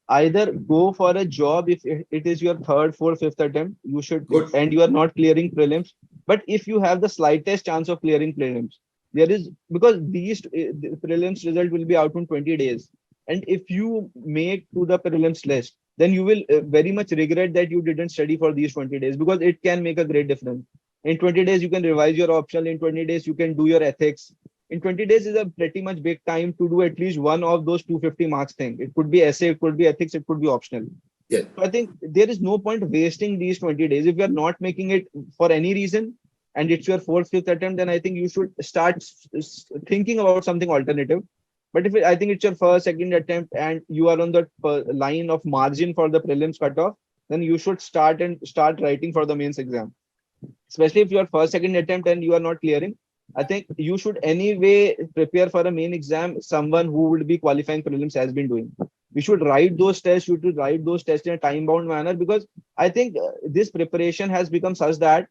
Either go for a job if it is your third, fourth, fifth attempt, you should, Good. and you are not clearing prelims. But if you have the slightest chance of clearing prelims, there is, because these the prelims result will be out in 20 days. And if you make to the prelims list, then you will very much regret that you didn't study for these 20 days, because it can make a great difference. In 20 days, you can revise your optional. In 20 days, you can do your ethics. In 20 days is a pretty much big time to do at least one of those 250 marks thing. It could be essay, it could be ethics, it could be optional. Yeah. So I think there is no point wasting these 20 days. If you are not making it for any reason and it's your fourth, fifth attempt, then I think you should start thinking about something alternative. But if I think it's your first, second attempt and you are on the line of margin for the prelims cutoff, then you should start writing for the mains exam. Especially if your first, second attempt and you are not clearing, I think you should anyway prepare for a main exam. Someone who would be qualifying prelims has been doing. You should write those tests. You should write those tests in a time-bound manner, because I think this preparation has become such that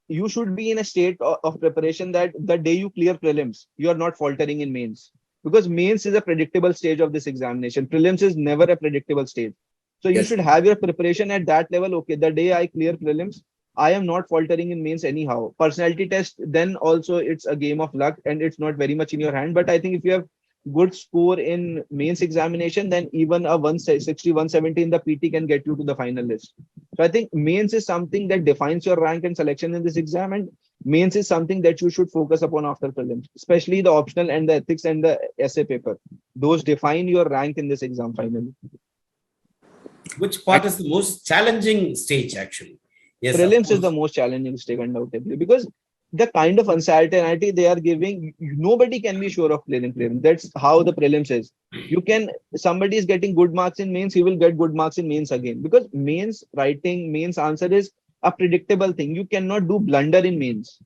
you should be in a state of preparation that the day you clear prelims, you are not faltering in mains, because mains is a predictable stage of this examination. Prelims is never a predictable stage. So you should have your preparation at that level. Okay, the day I clear prelims, I am not faltering in mains anyhow. Personality test, then also it's a game of luck and it's not very much in your hand. But I think if you have good score in mains examination, then even a 160, 170 in the PT can get you to the final list. So I think mains is something that defines your rank and selection in this exam, and mains is something that you should focus upon after prelims, especially the optional and the ethics and the essay paper. Those define your rank in this exam finally. Which part is the most challenging stage actually? Yes, prelims is the most challenging stage, undoubtedly, because the kind of uncertainty they are giving, nobody can be sure of clearing prelims. That's how the prelims is. Somebody is getting good marks in mains, he will get good marks in mains again, because mains writing, mains answer is a predictable thing. You cannot do blunder in mains.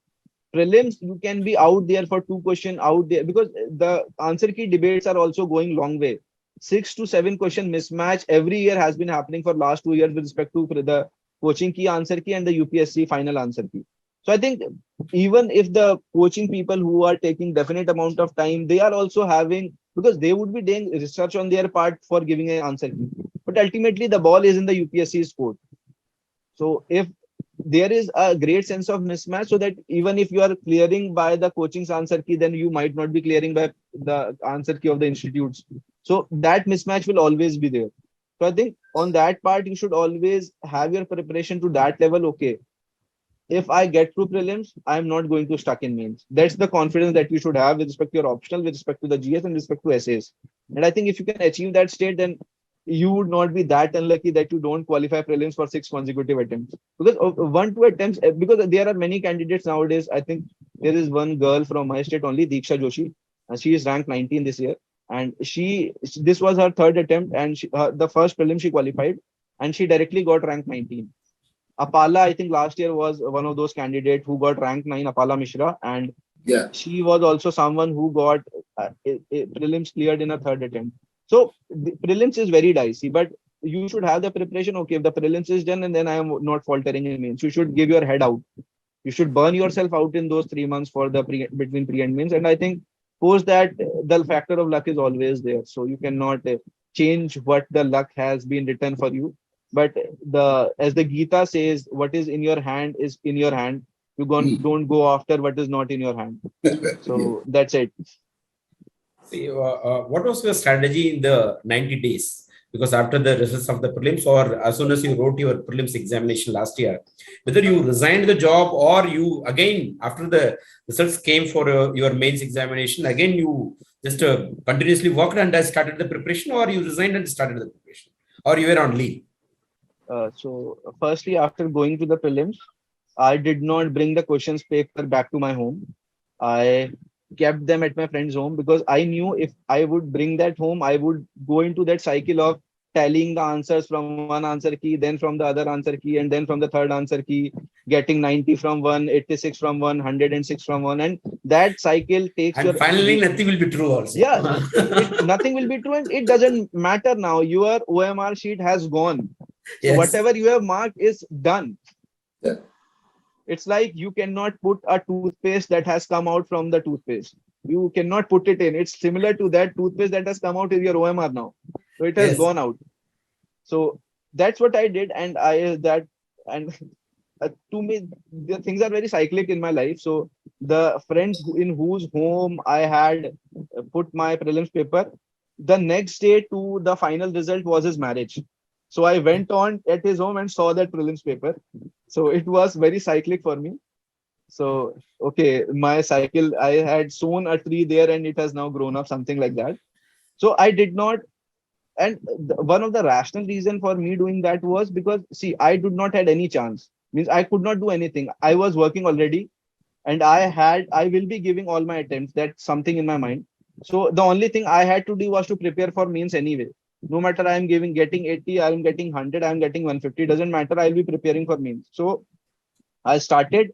Prelims, you can be out there for 2 questions out there, because the answer key debates are also going long way. 6 to 7 question mismatch every year has been happening for last 2 years with respect to the coaching key answer key and the UPSC final answer key. So I think even if the coaching people who are taking definite amount of time, they are also having, because they would be doing research on their part for giving an answer key. But ultimately the ball is in the UPSC's court. So if there is a great sense of mismatch, so that even if you are clearing by the coaching's answer key, then you might not be clearing by the answer key of the institutes. So that mismatch will always be there. So I think on that part, you should always have your preparation to that level. Okay, if I get through prelims, I'm not going to stuck in mains. That's the confidence that you should have with respect to your optional, with respect to the GS and respect to essays. And I think if you can achieve that state, then you would not be that unlucky that you don't qualify prelims for 6 consecutive attempts. Because 1-2 attempts, because there are many candidates nowadays. I think there is one girl from my state only, Diksha Joshi, and she is ranked 19 this year. And this was her third attempt, and the first prelim she qualified, and she directly got ranked 19. Apala, I think last year was one of those candidates who got ranked 9, Apala Mishra, and she was also someone who got prelims cleared in a third attempt. So the prelims is very dicey, but you should have the preparation. Okay, if the prelims is done, and then I am not faltering in mains, you should give your head out. You should burn yourself out in those 3 months for the between pre and mains. And I think post that, the factor of luck is always there. So you cannot change what the luck has been written for you. But as the Gita says, what is in your hand is in your hand. You don't go after what is not in your hand. So that's it. See, what was your strategy in the 90 days? Because after the results of the prelims, or as soon as you wrote your prelims examination last year, whether you resigned the job or you again, after the results came for your mains examination, again you just continuously worked and started the preparation, or you resigned and started the preparation, or you were on leave? So firstly, after going to the prelims, I did not bring the questions paper back to my home. I kept them at my friend's home because I knew if I would bring that home, I would go into that cycle of tallying the answers from one answer key, then from the other answer key, and then from the third answer key, getting 90 from one, 86 from one, 106 from one. And that cycle takes And your finally, nothing will be true also. yeah, nothing will be true, and it doesn't matter now. Your OMR sheet has gone. So Yes. whatever you have marked is done. Yeah. It's like you cannot put a toothpaste that has come out from the toothpaste. You cannot put it in. It's similar to that toothpaste that has come out in your OMR now. So it has Yes. gone out. So that's what I did, and to me, the things are very cyclic in my life. So the friends in whose home I had put my prelims paper, the next day to the final result was his marriage. So I went on at his home and saw that prelims paper. So it was very cyclic for me. So, okay, my cycle, I had sown a tree there and it has now grown up, something like that. So I did not, and one of the rational reason for me doing that was because, see, I did not had any chance. Means I could not do anything. I was working already and I will be giving all my attempts. That's something in my mind. So the only thing I had to do was to prepare for means anyway. No matter I am getting 80, I am getting 100, I am getting 150. Doesn't matter. I'll be preparing for means. So I started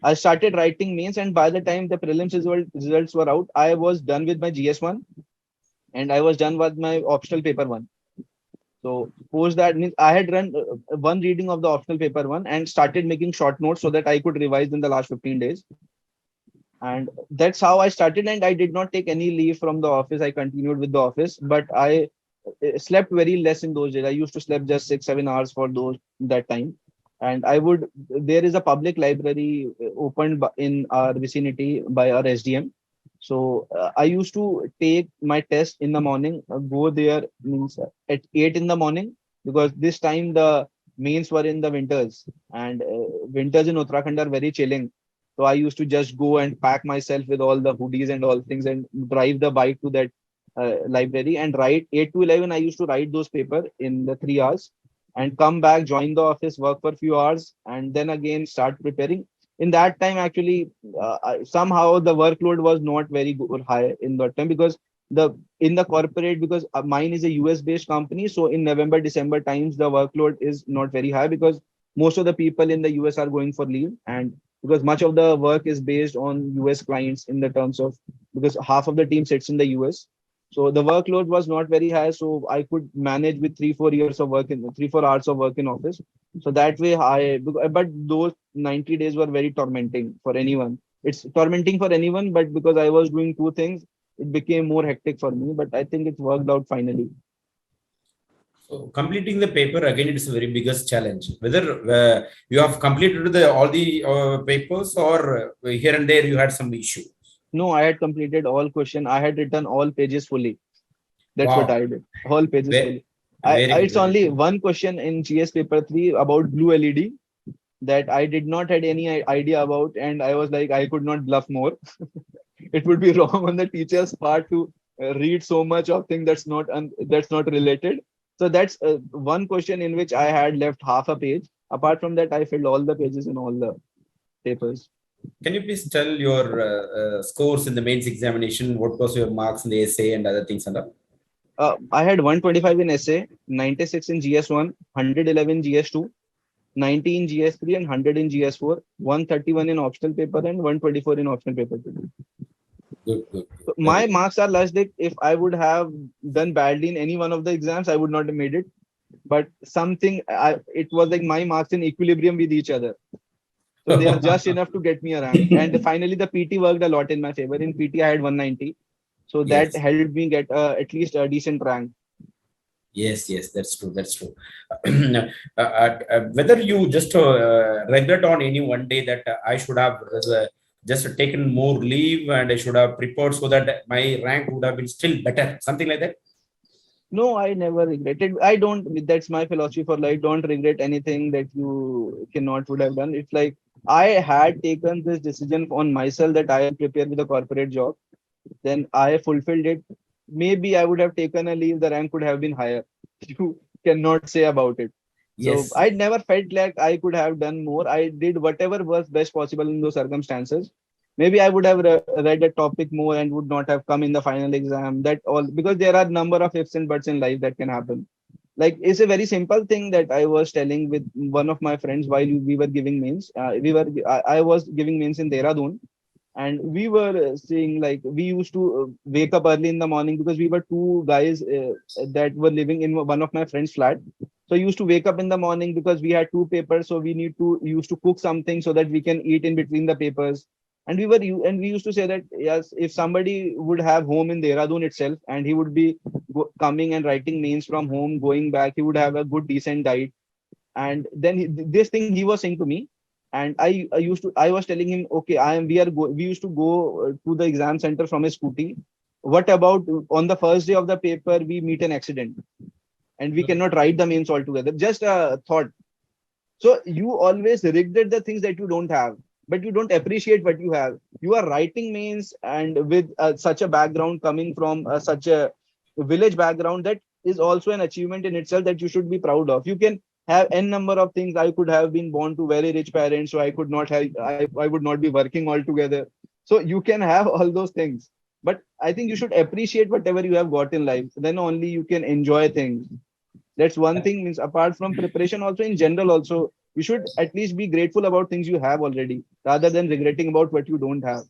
I started writing means, and by the time the prelims results were out, I was done with my GS1 and I was done with my optional paper one. So post that means I had run one reading of the optional paper one and started making short notes so that I could revise in the last 15 days. And that's how I started. And I did not take any leave from the office. I continued with the office, but I slept very less in those days. I used to sleep just 6-7 hours for those that time. And there is a public library opened in our vicinity by our SDM. So I used to take my test in the morning, go there means at 8 in the morning, because this time the mains were in the winters, and winters in Uttarakhand are very chilling. So I used to just go and pack myself with all the hoodies and all things and drive the bike to that library and write 8 to 11. I used to write those paper in the 3 hours and come back, join the office, work for a few hours, and then again start preparing. In that time, actually, somehow the workload was not very high in that time because in the corporate, because mine is a US based company. So in November, December times, the workload is not very high because most of the people in the US are going for leave, and because much of the work is based on US clients in the terms of, because half of the team sits in the US. So the workload was not very high. So I could manage with 3-4 years of work in 3-4 hours of work in office. So that way but those 90 days were very tormenting for anyone. It's tormenting for anyone, but because I was doing two things, it became more hectic for me, but I think it worked out finally. So completing the paper again, it's a very biggest challenge. Whether you have completed all the papers, or here and there you had some issue. No, I had completed all question. I had written all pages fully. That's Wow. what I did. All pages fully. It's only one question in GS paper 3 about blue LED that I did not had any idea about, and I was like, I could not bluff more. It would be wrong on the teacher's part to read so much of thing that's not related. So that's one question in which I had left half a page. Apart from that, I filled all the pages in all the papers. Can you please tell your scores in the mains examination? What was your marks in the essay and other things? I had 125 in essay, 96 in GS1, 111 GS2, 90 in GS3, and 100 in GS4, 131 in optional paper, and 124 in optional paper 2. Good. So my marks are less. If I would have done badly in any one of the exams, I would not have made it. But it was like my marks in equilibrium with each other. So they are just enough to get me a rank. And finally, the PT worked a lot in my favor. In PT, I had 190. So that helped me get at least a decent rank. Yes, that's true. Whether you just regret on any one day that I should have just taken more leave and I should have prepared so that my rank would have been still better, something like that? No, I never regretted. I don't. That's my philosophy for life. Don't regret anything that you cannot would have done. It's like I had taken this decision on myself that I will prepare with a corporate job. Then I fulfilled it. Maybe I would have taken a leave. The rank could have been higher. You cannot say about it. So Yes. I never felt like I could have done more. I did whatever was best possible in those circumstances. Maybe I would have read a topic more and would not have come in the final exam. That all because there are number of ifs and buts in life that can happen. Like it's a very simple thing that I was telling with one of my friends while we were giving mains. I was giving mains in Dehradun, and we were saying like we used to wake up early in the morning because we were two guys that were living in one of my friend's flat. So I used to wake up in the morning because we had two papers, so we need to used to cook something so that we can eat in between the papers. And we used to say that yes, if somebody would have home in Dehradun itself and he would be coming and writing mains from home, going back, he would have a good decent diet. And then this thing he was saying to me, and I was telling him, okay, we used to go to the exam center from a scooty. What about on the first day of the paper we meet an accident and we cannot write the mains altogether? Just a thought. So you always regret the things that you don't have, but you don't appreciate what you have. You are writing mains and with such a background coming from such a village background, that is also an achievement in itself that you should be proud of. You can have n number of things. I could have been born to very rich parents, so I could not have. I would not be working altogether. So you can have all those things, but I think you should appreciate whatever you have got in life. Then only you can enjoy things. That's one thing. Means apart from preparation, also in general, also you should at least be grateful about things you have already, rather than regretting about what you don't have.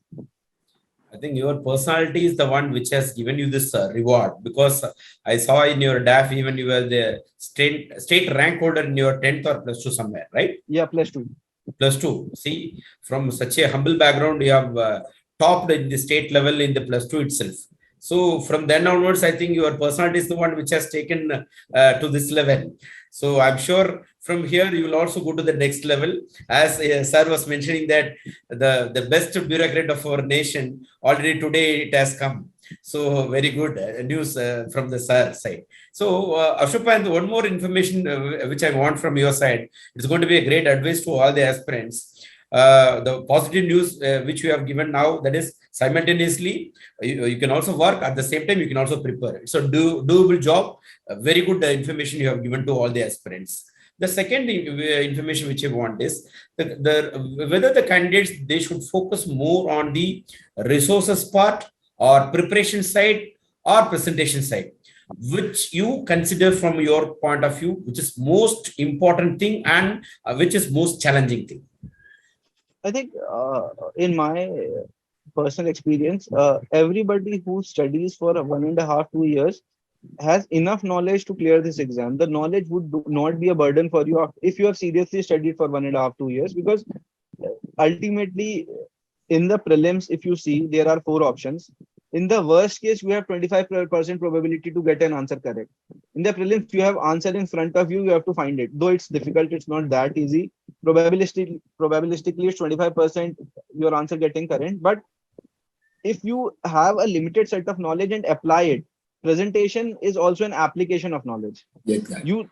I think your personality is the one which has given you this reward, because I saw in your DAF even you were the state rank holder in your 10th or plus two somewhere, right? Yeah, plus two. Plus two. See, from such a humble background, you have topped in the state level in the plus two itself. So from then onwards, I think your personality is the one which has taken to this level. So I'm sure from here you will also go to the next level. As sir was mentioning that the best bureaucrat of our nation, already today it has come. So very good news from the sir side. So ASHU PANT, one more information which I want from your side. It's going to be a great advice to all the aspirants. The positive news which you have given now, that is simultaneously you can also work at the same time, you can also prepare. So doable job, very good information you have given to all the aspirants. The second information which I want is whether the candidates, they should focus more on the resources part or preparation side or presentation side, which you consider from your point of view, which is most important thing and which is most challenging thing. I think in my personal experience, everybody who studies for 1.5 2 years has enough knowledge to clear this exam. The knowledge would not be a burden for you if you have seriously studied for 1.5 2 years, because ultimately in the prelims, if you see, there are 4 options. In the worst case, you have 25% probability to get an answer correct. In the prelims, you have answer in front of you, you have to find it. Though it's difficult, it's not that easy. Probabilistically, it's 25% your answer getting correct. But if you have a limited set of knowledge and apply it, presentation is also an application of knowledge. Exactly.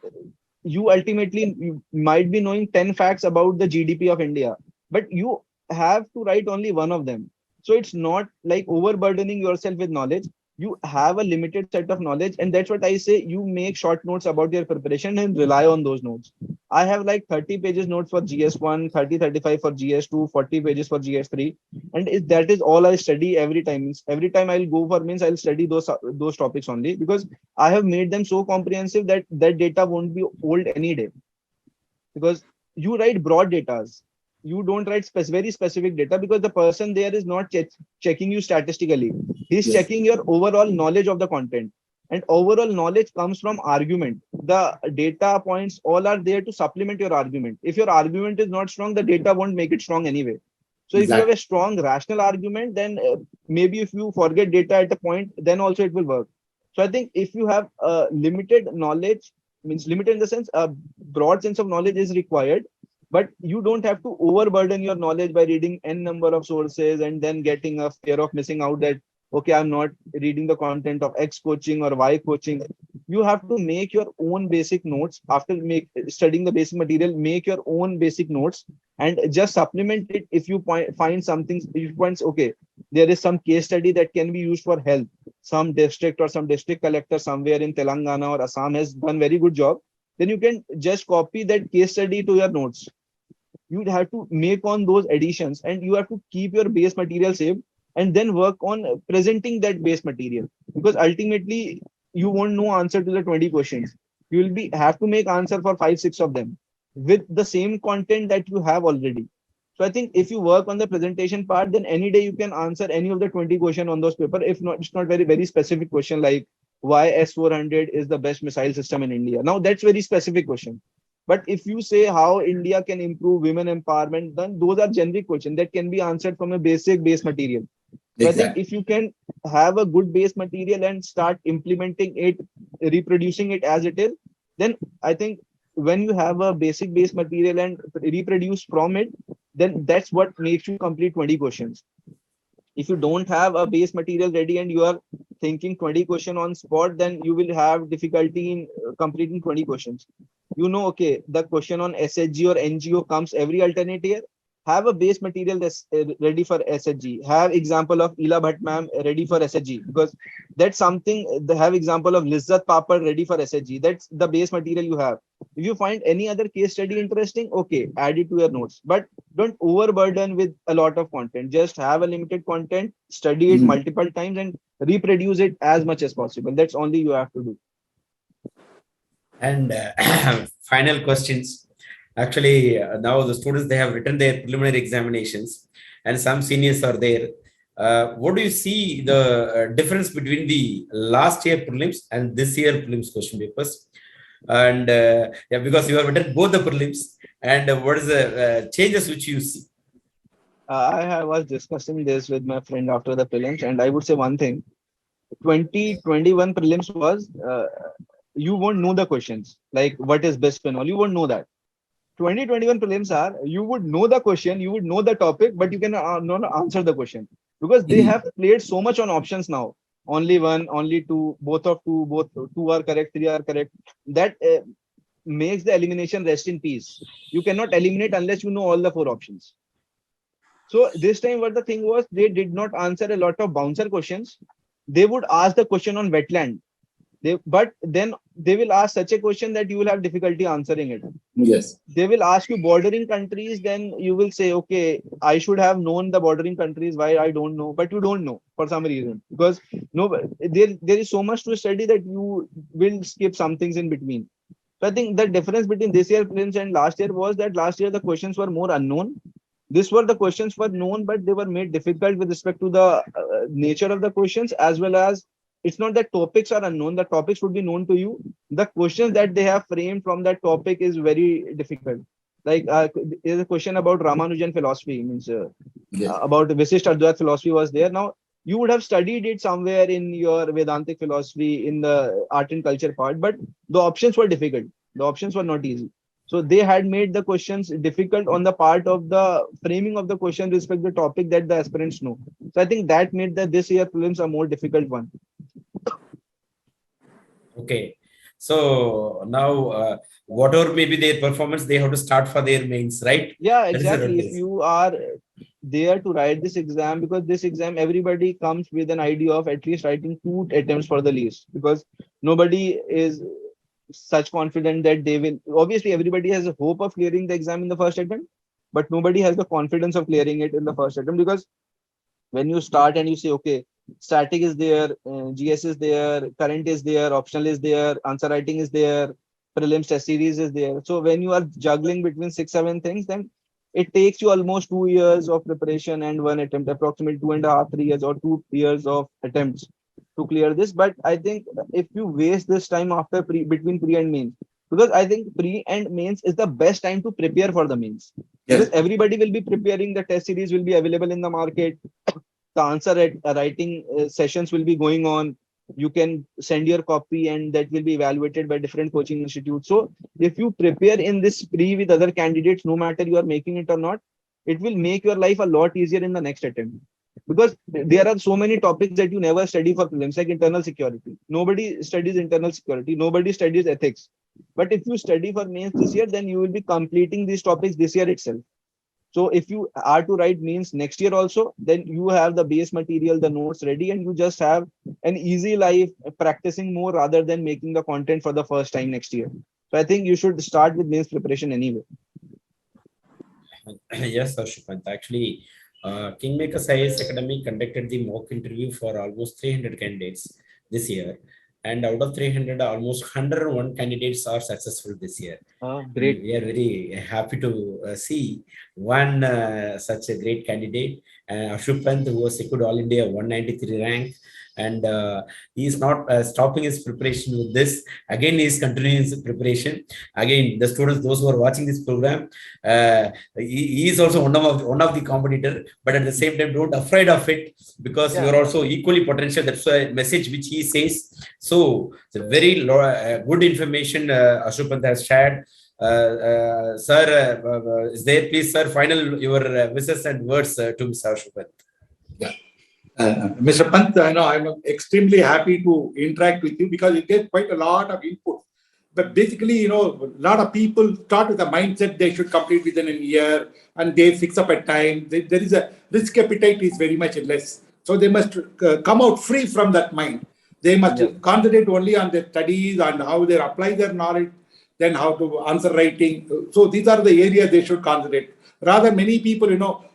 You ultimately you might be knowing 10 facts about the GDP of India, but you have to write only one of them. So it's not like overburdening yourself with knowledge. You have a limited set of knowledge, and that's what I say. You make short notes about your preparation and rely on those notes. I have like 30 pages notes for GS1, 35 for GS2, 40 pages for GS3, and that is all I study every time. Every time I'll go for means I'll study those topics only, because I have made them so comprehensive that that data won't be old any day. Because you write broad data, you don't write very specific data, because the person there is not checking you statistically. He's checking your overall knowledge of the content, and overall knowledge comes from argument. The data points all are there to supplement your argument. If your argument is not strong, the data won't make it strong anyway. So if you have a strong rational argument, then maybe if you forget data at a point, then also it will work. So I think if you have limited knowledge, means limited in the sense a broad sense of knowledge is required, But you don't have to overburden your knowledge by reading n number of sources and then getting a fear of missing out that, okay, I'm not reading the content of X coaching or Y coaching. You have to make your own basic notes after studying the basic material. Make your own basic notes and just supplement it if you find something. If you find, okay, there is some case study that can be used for health. Some district or some district collector somewhere in Telangana or Assam has done very good job. Then you can just copy that case study to your notes. You have to make on those additions and you have to keep your base material safe and then work on presenting that base material, because ultimately you won't know answer to the 20 questions. You will be have to make answer for 5 6 of them with the same content that you have already. So I think if you work on the presentation part, then any day you can answer any of the 20 question on those paper. If not, it's not very specific question like why S-400 is the best missile system in India. Now that's very specific question. But if you say how India can improve women empowerment, then those are generic questions that can be answered from a basic base material. So I think if you can have a good base material and start implementing it, reproducing it as it is, then I think when you have a basic base material and reproduce from it, then that's what makes you complete 20 questions. If you don't have a base material ready and you are thinking 20 question on spot, then you will have difficulty in completing 20 questions. You know, okay, the question on SHG or NGO comes every alternate year. Have a base material that's ready for SHG. Have example of Ila Bhatt ma'am ready for SHG, because that's something. They have example of Lizzat Papad ready for SHG. That's the base material you have. If you find any other case study interesting, okay, add it to your notes. But don't overburden with a lot of content. Just have a limited content, study it multiple times, and reproduce it as much as possible. That's only you have to do. And final questions. Actually, now the students, they have written their preliminary examinations and some seniors are there. What do you see the difference between the last year prelims and this year prelims question papers? And yeah, because you have written both the prelims, and what is the changes which you see? I was discussing this with my friend after the prelims, and I would say one thing. 2021 prelims was, you won't know the questions, like what is bisphenol, you won't know that. 2021 prelims are, you would know the question, you would know the topic, but you can not answer the question, because they have played so much on options now. Only one, only two, both of two, both two are correct, three are correct. That makes the elimination rest in peace. You cannot eliminate unless you know all the four options. So this time what the thing was, they did not answer a lot of bouncer questions. They would ask the question on wetland. But then they will ask such a question that you will have difficulty answering it. Yes. They will ask you bordering countries, then you will say, okay, I should have known the bordering countries, why I don't know, but you don't know for some reason, because no, there is so much to study that you will skip some things in between. So I think the difference between this year prelims and last year was that last year the questions were more unknown. This were the questions were known, but they were made difficult with respect to the nature of the questions, as well as it's not that topics are unknown. The topics would be known to you. The questions that they have framed from that topic is very difficult. Like there's a question about Ramanujan philosophy, means about Visisht Advait philosophy was there. Now you would have studied it somewhere in your Vedantic philosophy in the art and culture part, but the options were difficult. The options were not easy. So they had made the questions difficult on the part of the framing of the question with respect to the topic that the aspirants know. So I think that made this year prelims a more difficult one. Okay. So now whatever may be their performance, they have to start for their mains, right? Yeah, exactly. If you are there to write this exam, because this exam, everybody comes with an idea of at least writing 2 attempts for the least, because nobody is such confident that they will. Obviously everybody has a hope of clearing the exam in the first attempt, but nobody has the confidence of clearing it in the first attempt, because when you start and you say, okay, static is there, GS is there, current is there, optional is there, answer writing is there, prelims test series is there. So when you are juggling between 6-7 things, then it takes you almost 2 years of preparation and one attempt, approximately 2.5 3 years or 2 years of attempts to clear this. But I think if you waste this time after between pre and mains, because I think pre and mains is the best time to prepare for the mains. Yes. Because everybody will be preparing, the test series will be available in the market, the answer writing sessions will be going on. You can send your copy and that will be evaluated by different coaching institutes. So if you prepare in this spree with other candidates, no matter you are making it or not, it will make your life a lot easier in the next attempt. Because there are so many topics that you never study for prelims, like internal security. Nobody studies internal security. Nobody studies ethics. But if you study for mains this year, then you will be completing these topics this year itself. So if you are to write means next year also, then you have the base material, the notes ready, and you just have an easy life practicing more rather than making the content for the first time next year. So I think you should start with mains preparation anyway. Yes, ASHU PANT. Actually, KingMakers IAS Academy conducted the mock interview for almost 300 candidates this year. And out of 300, almost 101 candidates are successful this year. Great. We are very happy to see one such a great candidate, ASHU PANT, who was secured All India 193 rank. And he is not stopping his preparation with this. Again, he is continuing his preparation. Again, the students, those who are watching this program, he is also one of the competitor, but at the same time, don't afraid of it, because you are also equally potential. That's a message which he says. So it's a very good information ASHU PANT has shared. Sir, is there, please, sir, final your wishes and words to Mr. ASHU PANT. Yeah. Mr. Pant, I know I'm extremely happy to interact with you because you get quite a lot of input. But basically, a lot of people start with the mindset they should complete within a year and they fix up a time. There is a risk appetite is very much less. So they must come out free from that mind. They must concentrate only on their studies and how they apply their knowledge, then how to answer writing. So these are the areas they should concentrate. Rather, many people,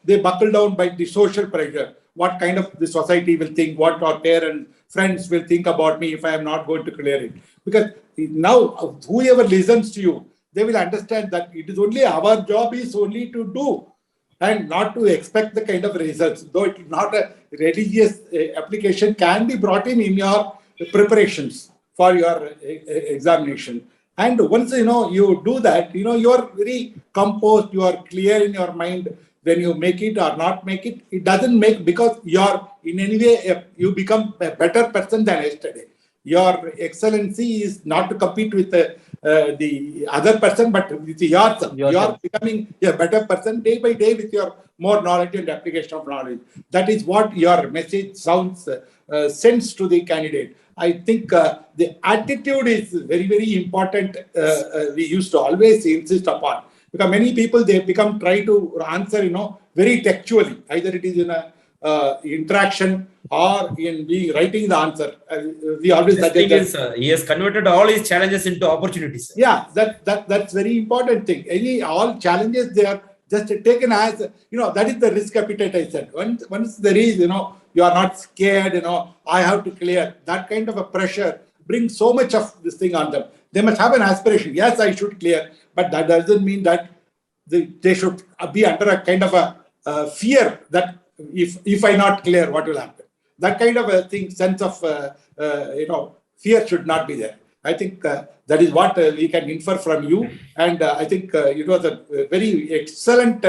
they buckle down by the social pressure. What kind of the society will think, what our parents, friends will think about me if I am not going to clear it. Because now, whoever listens to you, they will understand that it is only our job is only to do and not to expect the kind of results. Though it is not a religious application, can be brought in your preparations for your examination. And once you do that, you are very composed, you are clear in your mind. When you make it or not make it, it doesn't make, because you're in any way, you become a better person than yesterday. Your excellency is not to compete with the other person, but with yourself. You are becoming a better person day by day with your more knowledge and application of knowledge. That is what your message sends to the candidate. I think the attitude is very, very important. We used to always insist upon. Because many people, they try to answer, very textually. Either it is in a interaction or in writing the answer. We always suggest that he has converted all his challenges into opportunities. Yeah, that's very important thing. All challenges, they are just taken as, that is the risk appetite I said. Once there is, you are not scared, I have to clear. That kind of a pressure brings so much of this thing on them. They must have an aspiration. Yes, I should clear. But that doesn't mean that they should be under a kind of a fear that if I not clear, what will happen? That kind of a thing, sense of fear should not be there. I think that is what we can infer from you, and I think it was a very excellent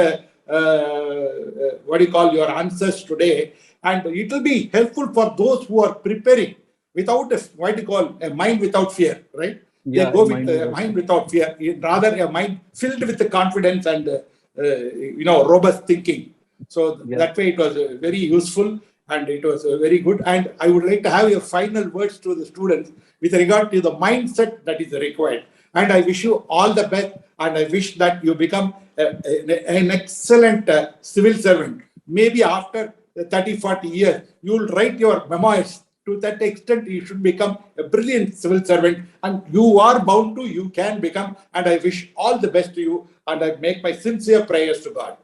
your answers today, and it will be helpful for those who are preparing without a mind without fear, right? They go with a mind without fear, rather a mind filled with the confidence and robust thinking. So that way it was very useful and it was very good. And I would like to have your final words to the students with regard to the mindset that is required. And I wish you all the best, and I wish that you become an excellent civil servant. Maybe after 30, 40 years, you will write your memoirs. To that extent, you should become a brilliant civil servant, and you are bound to, you can become, and I wish all the best to you, and I make my sincere prayers to God.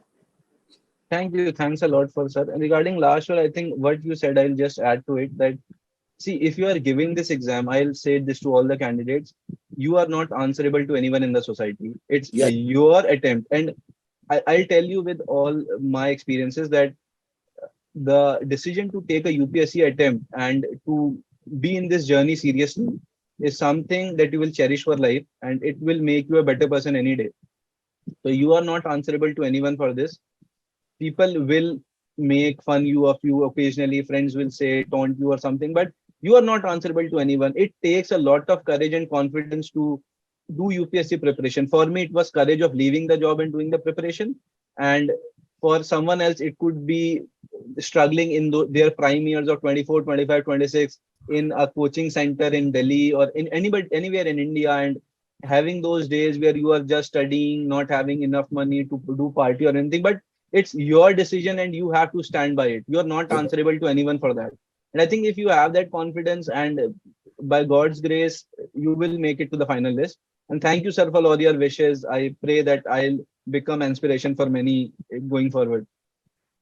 Thank you. Thanks a lot for sir. And regarding last one, I think what you said, I'll just add to it that, see, if you are giving this exam, I'll say this to all the candidates, you are not answerable to anyone in the society. It's your attempt. And I'll tell you with all my experiences that the decision to take a UPSC attempt and to be in this journey seriously is something that you will cherish for life, and it will make you a better person any day. So you are not answerable to anyone for this. People will make fun of you occasionally. Friends will say, taunt you or something, but You are not answerable to anyone. It takes a lot of courage and confidence to do UPSC preparation. For me, it was courage of leaving the job and doing the preparation. And for someone else, it could be struggling in their prime years of 24, 25, 26 in a coaching center in Delhi or in anywhere in India, and having those days where you are just studying, not having enough money to do party or anything. But it's your decision and you have to stand by it. You're not answerable to anyone for that. And I think if you have that confidence, and by God's grace, you will make it to the final list. And thank you, sir, for all your wishes. I pray that I'll become inspiration for many going forward.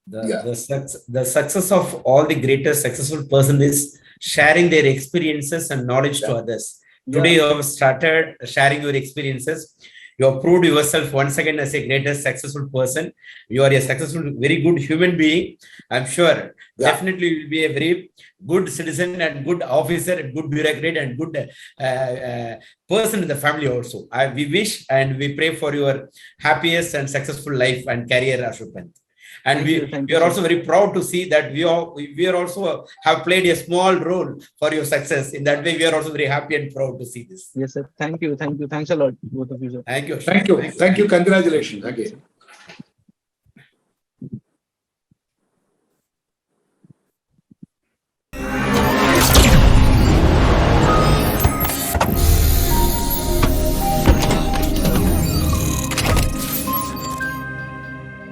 The success of all the greatest successful person is sharing their experiences and knowledge to others. Today, you have started sharing your experiences. You have proved yourself once again as a greatest successful person. You are a successful, very good human being. I'm sure definitely you will be a very good citizen and good officer, and good bureaucrat and good person in the family also. We wish and we pray for your happiest and successful life and career, ASHU PANT. And we are also very proud to see that we are also have played a small role for your success. In that way, we are also very happy and proud to see this. Yes, sir. Thank you. Thank you. Thanks a lot, both of you, sir. Thank you. Thank you. Thank you. Congratulations again.